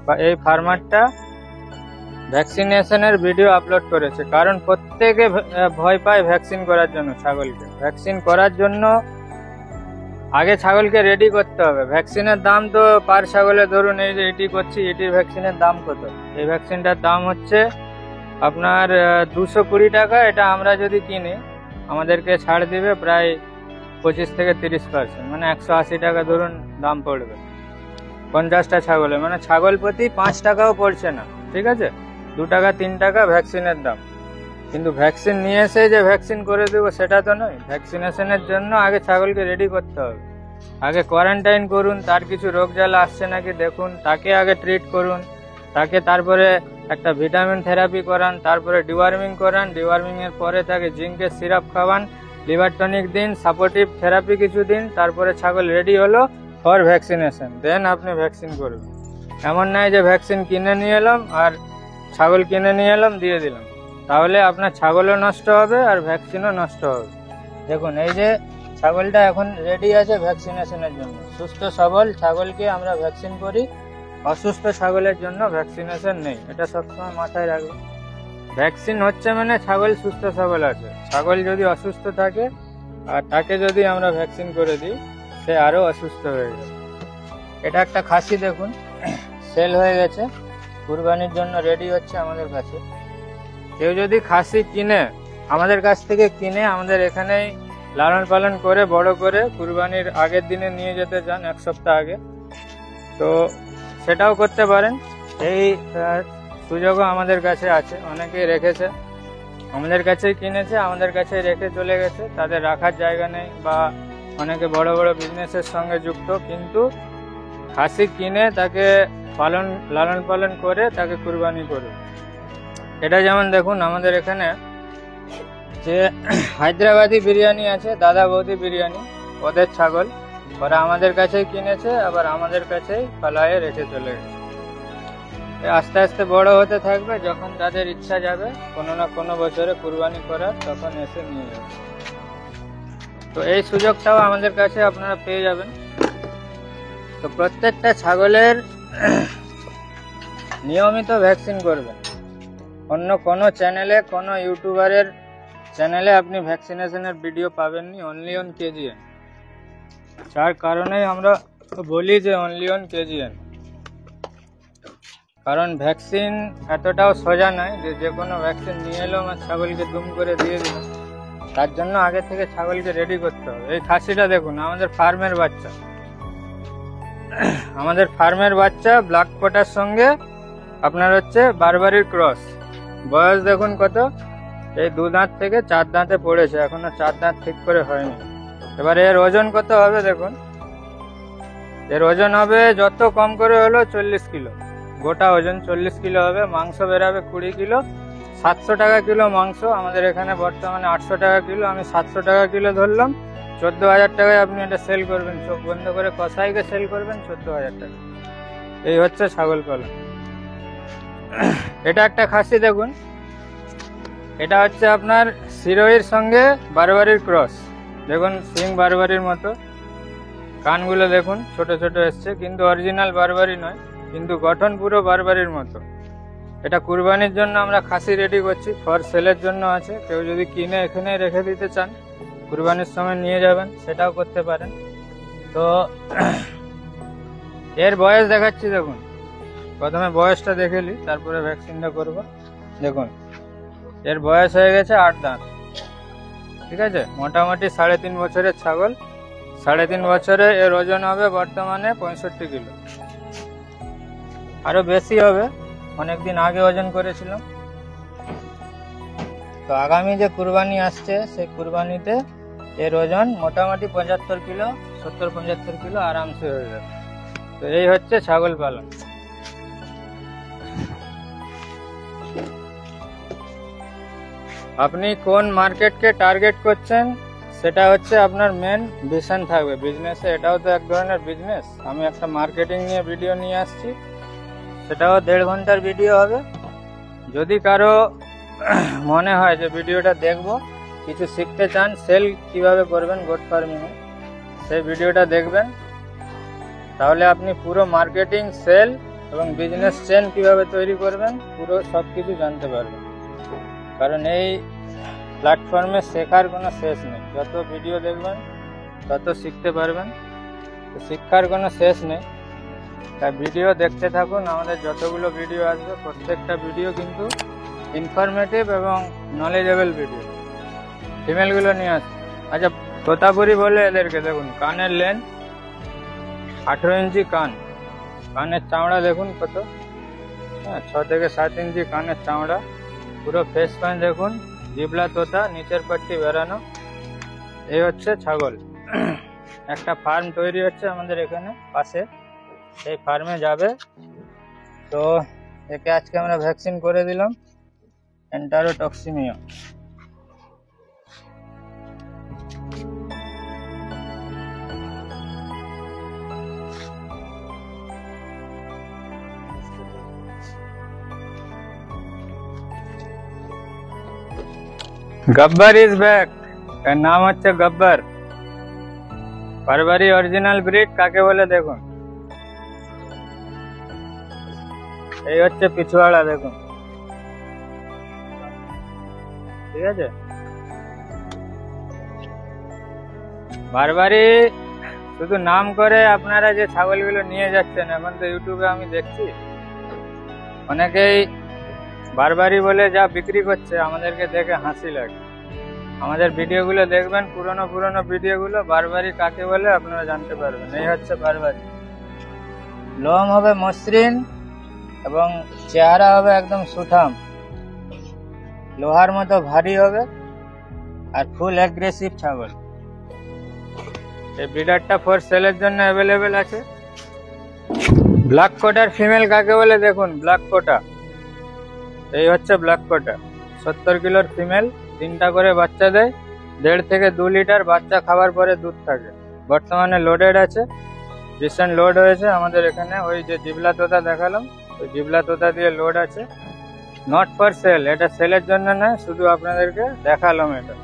Speaker 1: বা এই ফার্মারটা ভ্যাকসিনেশনের ভিডিও আপলোড করেছে। কারণ প্রত্যেকে ভয় পায় ভ্যাকসিন করার জন্য। ছাগলকে ভ্যাকসিন করার জন্য আগে ছাগলকে রেডি করতে হবে। ভ্যাকসিনের দাম তো পার ছাগলে ধরুন এই যে এটি করছি, এটির ভ্যাকসিনের দাম কত? এই ভ্যাকসিনটার দাম হচ্ছে আপনার 220 টাকা। এটা আমরা যদি কিনি আমাদেরকে ছাড় দিবে প্রায় 25 থেকে 30%, মানে 180 টাকা ধরুন দাম পড়বে 50টা ছাগলে। মানে ছাগল প্রতি 5 টাকাও পড়ছে না, ঠিক আছে? 2 টাকা 3 টাকা ভ্যাকসিনের দাম। কিন্তু ভ্যাকসিন নিয়ে এসে যে ভ্যাকসিন করে দেবো সেটা তো নয়। ভ্যাকসিনেশনের জন্য আগে ছাগলকে রেডি করতে হবে। আগে কোয়ারেন্টাইন করুন, তার কিছু রোগ জ্বালা আসছে নাকি দেখুন, তাকে আগে ট্রিট করুন, তাকে তারপরে একটা ভিটামিন থেরাপি করান, তারপরে ডিওয়ার্মিং করান, ডিওয়ার্মিং এর পরে তাকে জিঙ্কের সিরাপ খাওয়ান, লিভার টনিক দিন, সাপোর্টিভ থেরাপি কিছু দিন, তারপরে ছাগল রেডি হলো ফর ভ্যাকসিনেশন, দেন আপনি ভ্যাকসিন করবেন। এমন নয় যে ভ্যাকসিন কিনে নিয়ে এলাম আর ছাগল কিনে নিয়ে এলাম দিয়ে দিলাম, তাহলে আপনার ছাগলও নষ্ট হবে আর ভ্যাকসিনও নষ্ট হবে। দেখুন এই যে ছাগলটা এখন রেডি আছে ভ্যাকসিনেশনের জন্য। সুস্থ সবল ছাগলকে আমরা ভ্যাকসিন করি, অসুস্থ ছাগলের জন্য ভ্যাকসিনেশন নেই। এটা সবসময় মাথায় রাখবেন। ভ্যাকসিন হচ্ছে মানে ছাগল সুস্থ সবল আছে। ছাগল যদি অসুস্থ থাকে আর তাকে যদি আমরা ভ্যাকসিন করে দিই সে আরো অসুস্থ হয়ে যাবে। এটা একটা খাসি দেখুন সেল হয়ে গেছে, কুরবানির জন্য রেডি হচ্ছে আমাদের কাছে। কেউ যদি খাসি কিনে আমাদের কাছ থেকে কিনে আমাদের এখানেই লালন পালন করে বড় করে কুরবানির আগের দিনে নিয়ে যেতে চান, 1 সপ্তাহ আগে, তো সেটাও করতে পারেন। এই সুযোগও আমাদের কাছে আছে। অনেকেই রেখেছে, আমাদের কাছেই কিনেছে, আমাদের কাছেই রেখে চলে গেছে। তাদের রাখার জায়গা নেই বা অনেকে বড় বড় বিজনেসের সঙ্গে যুক্ত, কিন্তু খাসি কিনে তাকে লালন পালন করে তাকে কুরবানি করবে। এটা যেমন দেখুন আমাদের এখানে যে হায়দ্রাবাদি বিরিয়ানি আছে, দাদা বৌদি বিরিয়ানি, ওদের ছাগল, ওরা আমাদের কাছেই কিনেছে, আবার আমাদের কাছেই পালায়ে রেখে চলে গেছে। আস্তে আস্তে বড় হতে থাকবে, যখন তাদের ইচ্ছা যাবে কোনো না কোনো বছরে কুরবানি করার তখন এসে নিয়ে যাবে। তো এই সুযোগটাও আমাদের কাছে আপনারা পেয়ে যাবেন। তো প্রত্যেকটা ছাগলের নিয়মিত ভ্যাকসিন করবেন। অন্য কোনো চ্যানেলে, কোনো ইউটিউবারের চ্যানেলে আপনি ভ্যাকসিনেশনের ভিডিও পাবেননি, অনলি অন কেজিএন। যার কারণেই আমরা বলি যে অনলি অন কেজিএন। কারণ ভ্যাকসিন এতটাও সোজা নয় যে কোনো ভ্যাকসিন নিয়ে এলো আমার ছাগলকে দুম করে দিয়ে দিল। তার জন্য আগে থেকে ছাগলকে রেডি করতে হবে। এই খাসিটা দেখুন আমাদের ফার্মের বাচ্চা, আমাদের ফার্মের বাচ্চা ব্ল্যাক কোটার সঙ্গে আপনার হচ্ছে বারবারির ক্রস। বয়স দেখুন কত, এই 2 দাঁত থেকে 4 দাঁতে পড়েছে, এখনো 4 দাঁত ঠিক করে হয়নি। এবারে এর ওজন কত হবে দেখুন, এর ওজন হবে যত কম করে হলো 40 কিলো, গোটা ওজন 40 কিলো হবে। মাংস বেরাবে 20 কিলো। 700 টাকা কিলো মাংস, আমাদের এখানে বর্তমানে 800 টাকা কিলো, আমি 700 টাকা কিলো ধরলাম। 14,000 টাকায় আপনি এটা সেল করবেন, চোখ বন্ধ করে কসাইকে সেল করবেন 14,000 টাকা। এই হচ্ছে ছাগল পালন। এটা একটা খাসি দেখুন, এটা হচ্ছে আপনার সিরোহির সঙ্গে বারবারির ক্রস। দেখুন সিং বারবারির মতো, কানগুলো দেখুন ছোট ছোট এসছে, কিন্তু অরিজিনাল বারবারি নয়, কিন্তু গঠন পুরো বারবারির মতো। এটা কুরবানির জন্য আমরা খাসি রেডি করছি, ফর সেলের জন্য আছে। কেউ যদি কিনে এখানে রেখে দিতে চান, কুরবানির সময় নিয়ে যাবেন, সেটাও করতে পারেন। তো এর বয়স দেখাচ্ছি দেখুন, প্রথমে বয়সটা দেখে নি, তারপরে ভ্যাকসিনটা করব। দেখুন এর বয়স হয়ে গেছে 8 দাঁত, ঠিক আছে? মোটামুটি 3.5 বছরের ছাগল। 3.5 বছরে এর ওজন হবে বর্তমানে 65 কিলো, আরো বেশি হবে, অনেকদিন আগে ওজন করেছিলাম। তো আগামী যে কুরবানি আসছে সেই কুরবানিতে এর ওজন মোটামুটি 75 কিলো, 70-75 কিলো আরামসে হয়ে যাবে। তো এই হচ্ছে ছাগল পালন। আপনি কোন মার্কেটকে টার্গেট করছেন সেটা হচ্ছে আপনার মেন ভিশন থাকবে বিজনেসে। এটাও তো এক ধরনের বিজনেস। আমি একটা মার্কেটিং নিয়ে ভিডিও নিয়ে আসছি, সেটাও 1.5 ঘন্টার ভিডিও হবে। যদি কারো মনে হয় যে ভিডিওটা দেখবো, কিছু শিখতে চান, সেল কিভাবে করবেন গোট ফার্মিংয়ে, সেই ভিডিওটা দেখবেন। তাহলে আপনি পুরো মার্কেটিং, সেল এবং বিজনেস চেন কিভাবে তৈরি করবেন পুরো সব কিছু জানতে পারবেন। কারণ এই প্ল্যাটফর্মে শেখার কোনো শেষ নেই। যত ভিডিও দেখবেন তত শিখতে পারবেন, তো শিক্ষার কোনো শেষ নেই। তাই ভিডিও দেখতে থাকুন। আমাদের যতগুলো ভিডিও আসবে প্রত্যেকটা ভিডিও কিন্তু ইনফরমেটিভ এবং নলেজেবল ভিডিও। ফিমেলগুলো নিয়ে আসবে। আচ্ছা, তোতাপুরি বলে এদেরকে দেখুন, কানের লেন্থ 18 ইঞ্চি কান, কানের চামড়া দেখুন কত, হ্যাঁ 6 থেকে 7 ইঞ্চি কানের চামড়া, পুরো ফেস প্যান দেখুন, জিবলা তোতা, নিচের পাট্টি বেরানো। এই হচ্ছে ছাগল। একটা ফার্ম তৈরি হচ্ছে আমাদের এখানে পাশে, সেই ফার্মে যাবে। তো একে আজকে আমরা ভ্যাকসিন করে দিলাম এন্টারোটক্সিমিয়া। Gabbar is back. এর নাম হচ্ছে গব্বর। বারবারি অরিজিনাল ব্রিড কাকে বলে দেখুন। এই হচ্ছে পিছুয়াড়া দেখুন, ঠিক আছে। বারবারি শুধু নাম করে আপনারা যে ছাগলগুলো নিয়ে যাচ্ছেন, এখন তো ইউটিউবে আমি দেখছি অনেকেই বারবারি বলে যা বিক্রি করছে, আমাদেরকে দেখে হাসি লাগে। আমাদের ভিডিওগুলো দেখবেন, পুরনো ভিডিওগুলো, বারবারি কাকে বলে আপনারা জানতে পারবেন। এই হচ্ছে বারবারি। লোম হবে মসৃণ এবং চেহারা হবে একদম সুঠাম, লোহার মতো ভারী হবে আর ফুল অ্যাগ্রেসিভ ছাগল। এই ব্রিডারটা ফর সেলের জন্য অ্যাভেলেবেল আছে। ব্ল্যাক কোটার ফিমেল কাকে বলে দেখুন, ব্ল্যাক কোটা। এই হচ্ছে ব্ল্যাক কোটা, 70 কিলোর ফিমেল, 3টা করে বাচ্চা দেয়, 1.5 থেকে 2 লিটার বাচ্চা খাবার পরে দুধ থাকে। বর্তমানে লোডেড আছে, রিসেন্ট লোড হয়েছে আমাদের এখানে। ওই যে জিবলা তোতা দেখালাম, ওই জিবলা তোতা দিয়ে লোড আছে। নট ফর সেল, এটা সেলের জন্য নয়, শুধু আপনাদেরকে দেখালাম এটা।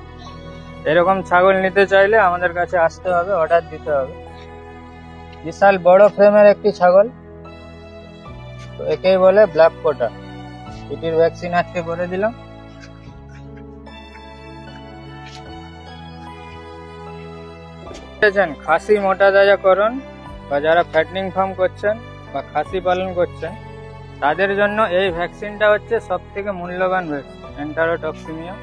Speaker 1: এরকম ছাগল নিতে চাইলে আমাদের কাছে আসতে হবে, অর্ডার দিতে হবে। বিশাল বড় ফ্রেমের একটি ছাগল, তো একেই বলে ব্ল্যাক কোটা। এটির ভ্যাকসিন আজকে করে দিলাম। খাসি মোটা তাজাকরণ বা যারা ফ্যাটনিং ফার্ম করছেন বা খাসি পালন করছেন, তাদের জন্য এই ভ্যাকসিনটা হচ্ছে সব থেকে মূল্যবান ভ্যাকসিন, এন্টারোটক্সিমিয়া।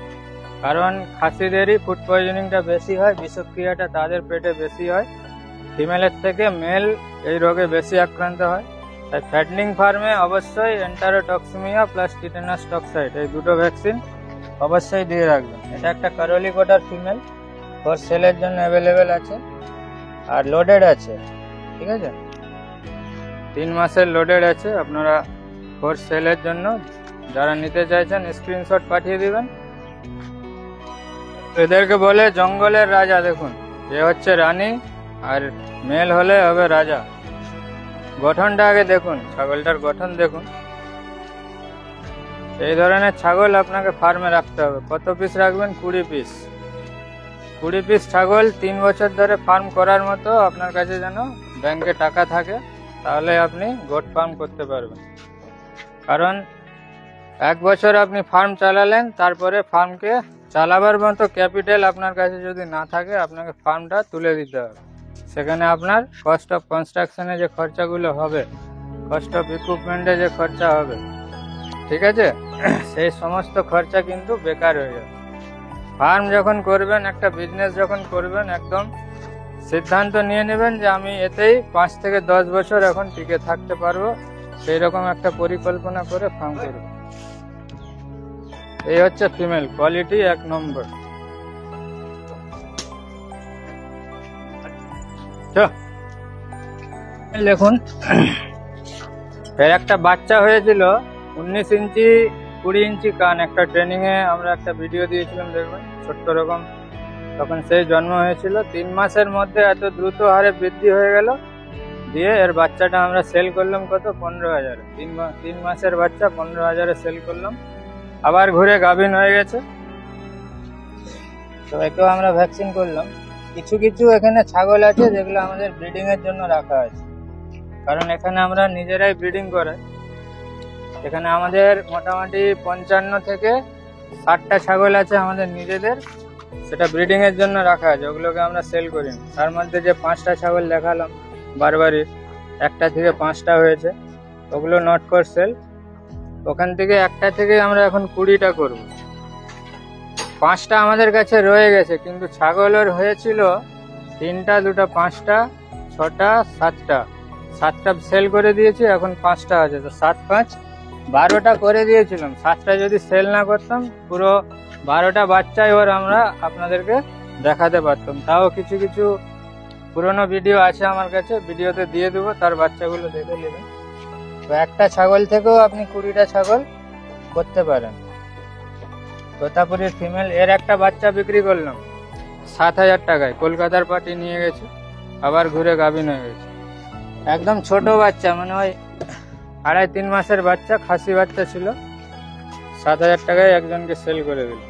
Speaker 1: কারণ খাসিদেরই ফুড পয়জনিংটা বেশি হয়, বিষক্রিয়াটা তাদের পেটে বেশি হয়। ফিমেলের থেকে মেল এই রোগে বেশি আক্রান্ত হয়। তাই ফ্যাটনিং ফার্মে অবশ্যই এন্টারোটক্সিমিয়া প্লাস টিটেনাস টক্সাইড, এই দুটো ভ্যাকসিন অবশ্যই দিয়ে রাখবেন। এটা একটা কারলি কোটার ফিমেল, ফর সেলের জন্য অ্যাভেলেবেল আছে আর লোডেড আছে, ঠিক আছে। 3 মাসের লোডেড আছে। আপনারা ফর সেলের জন্য যারা নিতে চাইছেন স্ক্রিনশট পাঠিয়ে দিবেন। এদেরকে বলে জঙ্গলের রাজা। দেখুন, এ হচ্ছে রানী আর মেল হলে হবে রাজা। গঠনটা আগে দেখুন, ছাগলটার গঠন দেখুন। এই ধরনের ছাগল আপনাকে ফার্মে রাখতে হবে। কত পিস রাখবেন? 20 পিস। 20 পিস ছাগল 3 বছর ধরে ফার্ম করার মতো আপনার কাছে যেন ব্যাংকে টাকা থাকে, তাহলে আপনি গোট ফার্ম করতে পারবেন। কারণ 1 বছর আপনি ফার্ম চালালেন, তারপরে ফার্মকে চালাবার মতো ক্যাপিটাল আপনার কাছে যদি না থাকে, আপনাকে ফার্মটা তুলে দিতে হবে। সেখানে আপনার কস্ট অফ কনস্ট্রাকশনে যে খরচাগুলো হবে, কস্ট অফ ইকুইপমেন্টে যে খরচা হবে, ঠিক আছে, সেই সমস্ত খরচা কিন্তু বেকার হয়ে যাবে। ফার্ম যখন করবেন, একটা বিজনেস যখন করবেন, একদম সিদ্ধান্ত নিয়ে নেবেন যে আমি এতেই 5 থেকে 10 বছর এখন টিকে থাকতে পারবো, সেই রকম একটা পরিকল্পনা করে ফার্ম করবেন। এই হচ্ছে ফিমেল, কোয়ালিটি 1 নম্বর। দেখুন, এর একটা বাচ্চা হয়েছিল 19 ইঞ্চি 20 ইঞ্চি কান, একটা ট্রেনিং এ আমরা একটা ভিডিও দিয়েছিলাম, দেখবেন ছোট্ট রকম, তখন সেই জন্ম হয়েছিল। 3 মাসের মধ্যে এত দ্রুত হারে বৃদ্ধি হয়ে গেল, দিয়ে এর বাচ্চাটা আমরা সেল করলাম কত, 15,000। 3 মাসের বাচ্চা 15,000-এ সেল করলাম। আবার ঘুরে গাভিন হয়ে গেছে, তো একেও আমরা ভ্যাকসিন করলাম। কিছু কিছু এখানে ছাগল আছে যেগুলো আমাদের ব্রিডিং এর জন্য রাখা আছে, কারণ এখানে আমরা নিজেরাই ব্রিডিং করাই। এখানে আমাদের মোটামুটি 55 থেকে 60টা ছাগল আছে আমাদের নিজেদের, সেটা ব্রিডিং এর জন্য রাখা আছে, ওগুলোকে আমরা সেল করি না। তার মধ্যে যে 5টা ছাগল দেখালাম বারবারই, 1টা থেকে 5টা হয়েছে, ওগুলো নট ফর সেল। ওখান থেকে 1টা থেকে আমরা এখন 20টা করব। 5টা আমাদের কাছে রয়ে গেছে, কিন্তু ছাগলের হয়েছিল 3টা, 2টা, 5টা, 6টা, 7টা। 7টা সেল করে দিয়েছি, এখন 5টা আছে, তো 7, 5, 12টা করে দিয়েছিলাম। 7টা যদি সেল না করতাম, পুরো 12টা বাচ্চা এবার আমরা আপনাদেরকে দেখাতে পারতাম। তাও কিছু কিছু পুরনো ভিডিও আছে আমার কাছে, ভিডিওতে দিয়ে দেবো, তার বাচ্চাগুলো দেখে নেবেন। তো একটা ছাগল থেকেও আপনি 20টা ছাগল করতে পারেন। তোতাপুরীর ফিমেল, এর একটা বাচ্চা বিক্রি করলাম 7,000 টাকায়, কলকাতার পার্টি নিয়ে গেছে, আবার ঘুরে গাভিন হয়ে গেছে। একদম ছোট বাচ্চা, মানে ওই 2.5-3 মাসের বাচ্চা, খাসি বাচ্চা ছিল, 7,000 টাকায় একজনকে সেল করে দিল।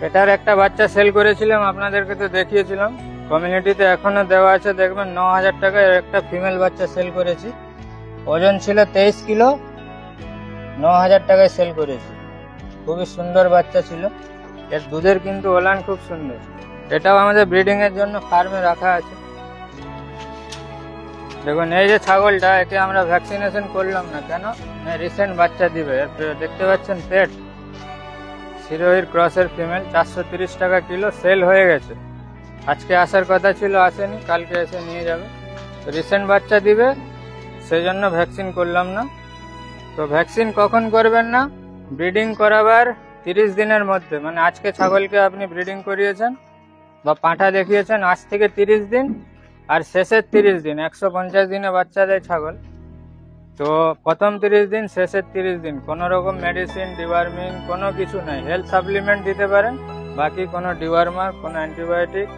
Speaker 1: এটার একটা বাচ্চা সেল করেছিলাম, আপনাদেরকে তো দেখিয়েছিলাম, কমিউনিটিতে এখনো দেওয়া আছে, দেখবেন 9,000 টাকায় একটা ফিমেল বাচ্চা সেল করেছি। ওজন ছিল 23 কিলো, 9,000 টাকায় সেল করেছি। খুবই সুন্দর বাচ্চা ছিল, এর দুধের কিন্তু ওলান খুব সুন্দর। এটাও আমাদের ব্রিডিং এর জন্য ফার্মে রাখা আছে। দেখুন এই যে ছাগলটা, একে আমরা ভ্যাকসিনেশন করলাম না কেন, রিসেন্ট বাচ্চা দিবে। দেখতে পাচ্ছেন পেট, সিরোহির ক্রসের ফিমেল, 430 টাকা কিলো, সেল হয়ে গেছে। আজকে আসার কথা ছিল, আসেনি, কালকে এসে নিয়ে যাবে। তো রিসেন্ট বাচ্চা দিবে, সেই জন্য ভ্যাকসিন করলাম না। তো ভ্যাকসিন কখন করবেন না, ব্রিডিং করাবার 30 দিনের মধ্যে, মানে আজকে ছাগলকে আপনি ব্রিডিং করিয়েছেন বা পাঁঠা দেখিয়েছেন, আজ থেকে 30 দিন আর শেষের 30 দিন, 150 দিনে বাচ্চা দেয় ছাগল। তো প্রথম 30 দিন, শেষের 30 দিন কোনো রকম মেডিসিন, ডিওয়ার্মিং কোনো কিছু নাই। হেলথ সাপ্লিমেন্ট দিতে পারেন, বাকি কোনো ডিওয়ার্মার, কোনো অ্যান্টিবায়োটিক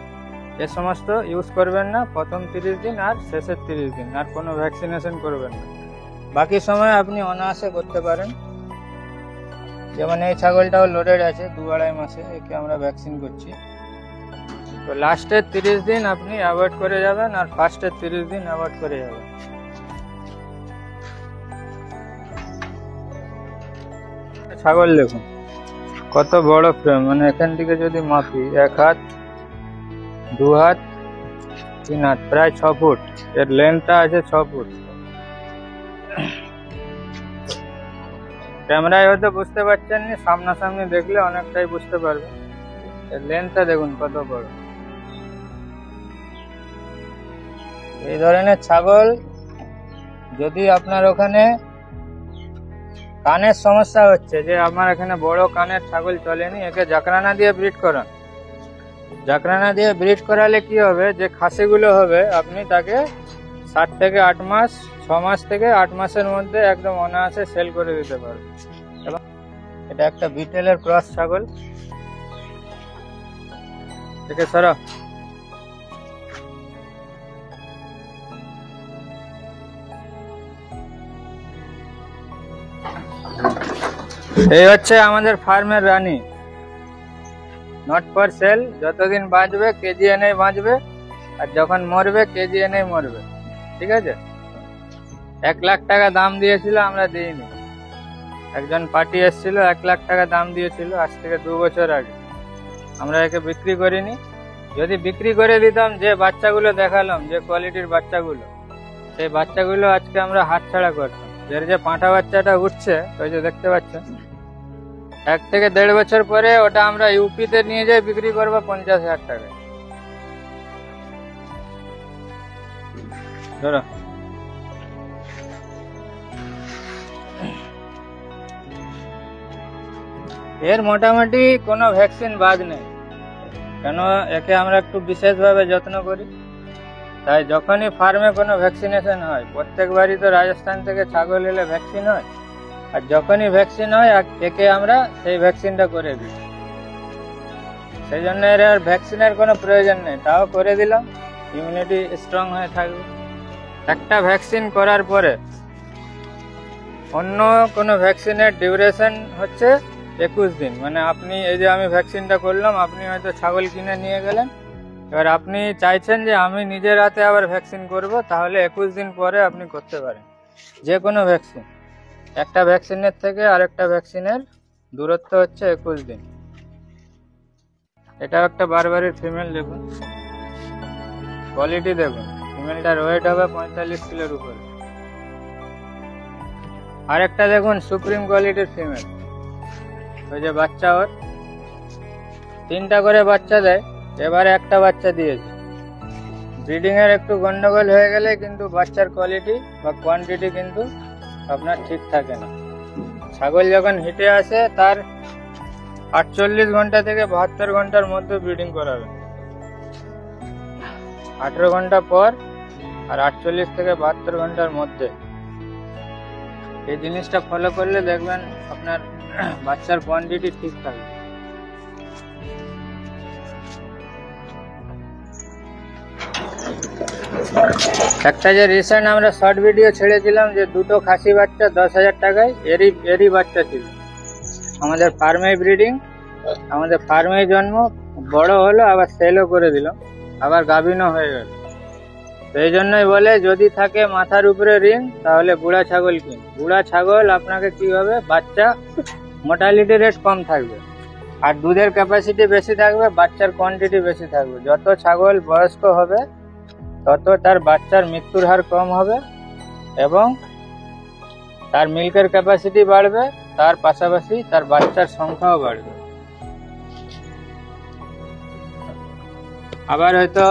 Speaker 1: এ সমস্ত ইউজ করবেন না প্রথম 30 দিন আর শেষের 30 দিন, আর কোনো ভ্যাকসিনেশন করবেন না। বাকি সময় আপনি অনায়াসে করতে পারেন। যেমন এই ছাগলটাও লোডেড আছে, 2-2.5 মাসে, একে আমরা ভ্যাকসিন করছি। তো লাস্টের 30 দিন আপনি অ্যাভয়েড করে যাবেন, আর ফার্স্টের 30 দিন অ্যাভয়েড করে যাবেন। ছাগল দেখুন কত বড় ফ্রেম, মানে এখান থেকে যদি মাপি 1 হাত, 2 হাত, 3 হাত, প্রায় 6 ফুট। এর লেন্থটা আছে 6 ফুট। ক্যামেরায় হয়তো বুঝতে পারছেন না, সামনাসামনি দেখলে অনেকটাই বুঝতে পারবেন। এর লেন্থটা দেখুন কত বড়। এই ধরনের ছাগল যদি আপনার ওখানে কানের সমস্যা হচ্ছে, যে আমার এখানে বড় কানের ছাগল চলেনি, একে জাকরানা দিয়ে ব্রিড করান। জাকরানা দিয়ে ব্রিড করালে কি হবে, যে খাসিগুলো হবে আপনি তাকে 7 থেকে 8 মাস, 6 মাস থেকে 8 মাসের মধ্যে একদম অনায়াসে সেল করে দিতে পারবে। এবং এটা একটা বিটেলের ক্রস ছাগল, একে সরা। এই হচ্ছে আমাদের ফার্মের রানী, নট ফর সেল। যতদিন বাঁচবে কেজি এনেই বাঁচবে, আর যখন মরবে কেজি এনেই মরবে, ঠিক আছে। 1 লাখ টাকা দাম দিয়েছিল, আমরা দিইনি। একজন পার্টি এসেছিল, 1 লাখ টাকা দাম দিয়েছিল, আজ থেকে 2 বছর আগে। আমরা একে বিক্রি করিনি। যদি বিক্রি করে দিতাম, যে বাচ্চাগুলো দেখালাম, যে কোয়ালিটির বাচ্চাগুলো, সেই বাচ্চাগুলো আজকে আমরা হাতছাড়া করতাম। এর যে পাঁঠা বাচ্চাটা উঠছে, ওই যে দেখতে পাচ্ছেন, 1 থেকে 1.5 বছর পরে ওটা আমরা ইউপিতে নিয়ে যাই, বিক্রি করবো 50,000 টাকায়। ধরো এর মোটামুটি কোনো ভ্যাকসিন বাদ নেই, কেন একে আমরা একটু বিশেষভাবে যত্ন করি। তাই যখনই ফার্মে কোনো ভ্যাকসিনেশন হয়, প্রত্যেকবারই তো রাজস্থান থেকে ছাগল এলে ভ্যাকসিন হয়, আর যখনই ভ্যাকসিন হয় একে আমরা সেই ভ্যাকসিনটা করে দিই। সেই জন্য এর আর ভ্যাকসিনের কোনো প্রয়োজন নেই, তাও করে দিলাম, ইমিউনিটি স্ট্রং হয়ে থাকবে। একটা ভ্যাকসিন করার পরে অন্য কোনো ভ্যাকসিনের ডিউরেশন হচ্ছে 21 দিন। মানে আপনি এই যে আমি ভ্যাকসিনটা করলাম, আপনি হয়তো ছাগল কিনে নিয়ে গেলেন, এবার আপনি চাইছেন যে আমি নিজের হাতে আবার ভ্যাকসিন করব, তাহলে 21 দিন পরে আপনি করতে পারেন যে কোনো ভ্যাকসিন। একটা ভ্যাকসিনের থেকে আরেকটা ভ্যাকসিনের দূরত্ব হচ্ছে 21 দিন। এটা একটা বারবারির ফিমেল, দেখুন কোয়ালিটি দেখুন, ফিমেলটার ওয়েট হবে 45 কিলোর উপরে। আরেকটা দেখুন সুপ্রিম কোয়ালিটির ফিমেল, ওই যে বাচ্চা ওর 3টা করে বাচ্চা দেয়, এবারে একটা বাচ্চা দিয়েছে। ব্রিডিং এর একটু গন্ডগোল হয়ে গেলে কিন্তু বাচ্চার কোয়ালিটি বা কোয়ান্টিটি কিন্তু আপনার ঠিক থাকে না। ছাগল যখন হিটে আসে তার 48 ঘন্টা থেকে 72 ঘন্টার মধ্যে ব্রিডিং করাবে, 18 ঘন্টা পর আর 48 থেকে 72 ঘন্টার মধ্যে। এই জিনিসটা ফলো করলে দেখবেন আপনার বাচ্চার কোয়ান্টিটি ঠিক থাকবে। একটা যে রিসেন্ট আমরা শর্ট ভিডিও ছেড়েছিলাম যে 2টো খাসি বাচ্চা 10,000 টাকায়, এরই বাচ্চা ছিল। আমাদের ফার্মে ব্রিডিং, আমাদের ফার্মে জন্ম, বড় হলো, আবার সেলও করে দিলাম, আবার গাভিনও হয়ে গেল। সেই জন্যই বলে যদি থাকে মাথার উপরে ঋণ তাহলে বুড়া ছাগল কিন। বুড়া ছাগল আপনাকে কি হবে, বাচ্চা মোর্টালিটি রেট কম থাকবে, আর দুধের ক্যাপাসিটি বেশি থাকবে, বাচ্চার কোয়ান্টিটি বেশি থাকবে। যত ছাগল বয়স্ক হবে তত তার বাচ্চার মৃত্যুর হার কম হবে এবং তার মিল্কের ক্যাপাসিটি বাড়বে, তার পাশাপাশি তার বাচ্চার সংখ্যাও বাড়বে। আবার হয়তো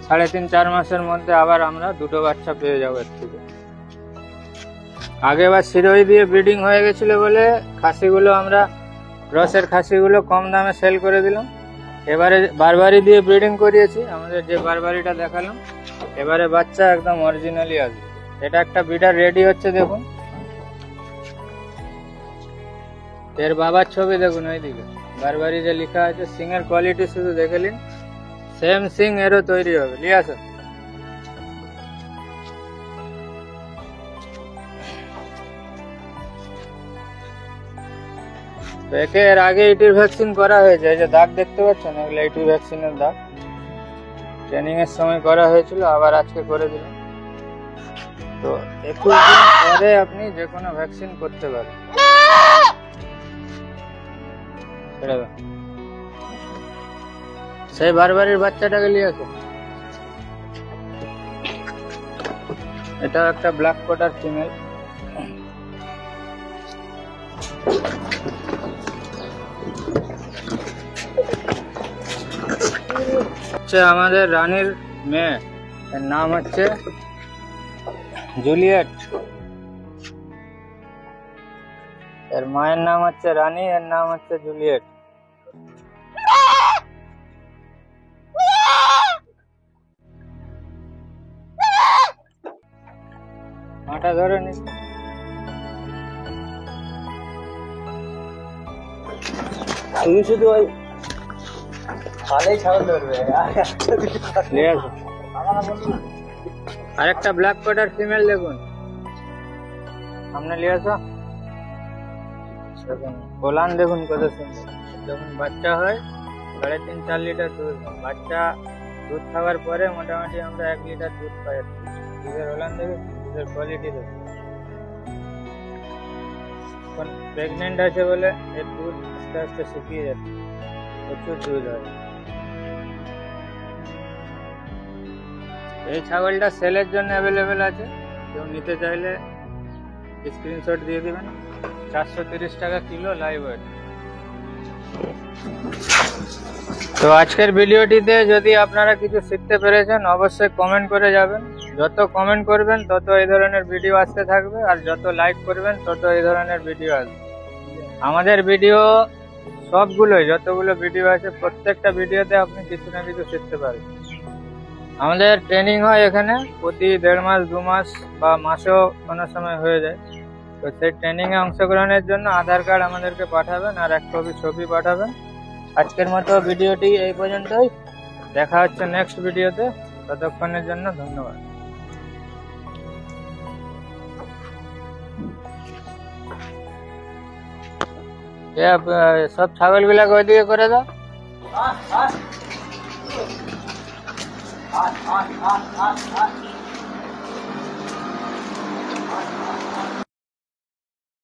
Speaker 1: 3.5-4 মাসের মধ্যে আবার আমরা 2টো বাচ্চা পেয়ে যাবো এর থেকে। আগেবার শিরোই দিয়ে ব্রিডিং হয়ে গেছিল বলে খাসিগুলো আমরা, রসের খাসিগুলো কম দামে সেল করে দিলাম। এবারে বারবারি দিয়ে ব্রিডিং করিয়েছি, আমাদের যে বারবারিটা দেখালাম, এবারে বাচ্চা একদম অরিজিনালি আসবে। এটা একটা বিডার রেডি হচ্ছে, দেখুন এর বাবার ছবি দেখুন ওইদিকে, বারবারি যে লেখা আছে। সিংয়ের কোয়ালিটি শুধু দেখে নিন, সেম সিং এরও তৈরি হবে। লিয়ে আসো। তো একে এর আগে ইটির ভ্যাকসিন করা হয়েছে, এই যে দাগ দেখতে পাচ্ছেন এগুলো ইটি ভ্যাকসিনের দাগ, ট্রেনিং এর সময় করা হয়েছিল, আবার আজকে করে দিলাম। তো 21 দিন পরে আপনি যে কোনো ভ্যাকসিন করতে পারেন। সেই বারবারির বাচ্চাটাকে নিয়ে আসো। এটা একটা ব্ল্যাক কোটার ফিমেল, হচ্ছে আমাদের রানীর মেয়ে, এর নাম হচ্ছে জুলিয়েট। এর মায়ের নাম হচ্ছে রানী, এর নাম হচ্ছে জুলিয়েট। মাটা ধরে নি, তুমি শুধু ওই ভালোই ছাগল ধরবে। আরেকটা ব্ল্যাক কোটার ফিমেল দেখুন, সামনে নিয়ে আসো। দেখুন গোলান দেখুন কত সুন্দর। যখন বাচ্চা হয় 3.5-4 লিটার দুধ, বাচ্চা দুধ খাওয়ার পরে মোটামুটি আমরা 1 লিটার দুধ পাই। দুধের গোলান দেখুন, দুধের কোয়ালিটি দেখুন। এখন প্রেগনেন্ট আছে বলে এর দুধ আস্তে আস্তে শুকিয়ে যাচ্ছে, প্রচুর দুধ হয়। এই ছাগলটা সেলের জন্য অ্যাভেলেবেল আছে, কেউ নিতে চাইলে স্ক্রিনশট দিয়ে দিবেন। 430 টাকা কিলো লাইভ ওয়েট। তো আজকের ভিডিওটিতে যদি আপনারা কিছু শিখতে পেরেছেন অবশ্যই কমেন্ট করে যাবেন। যত কমেন্ট করবেন তত এই ধরনের ভিডিও আসতে থাকবে, আর যত লাইক করবেন তত এই ধরনের ভিডিও আসবে। আমাদের ভিডিও সবগুলোই, যতগুলো ভিডিও আছে প্রত্যেকটা ভিডিওতে আপনি কিছু না কিছু শিখতে পারবেন। আমাদের ট্রেনিং হয় এখানে প্রতি 1.5 মাস 2 মাস বা মাসেও কোনো সময় হয়ে যায়। তো সেই ট্রেনিং এ অংশগ্রহণের জন্য আধার কার্ড আমাদেরকে পাঠাবেন আর 1 কপি ছবি পাঠাবেন। আজকের মতো ভিডিওটি এই পর্যন্তই। দেখা হচ্ছে নেক্সট ভিডিওতে। ততক্ষণের জন্য ধন্যবাদ। সব ছাগলগুলাকে ওইদিকে করে দাও।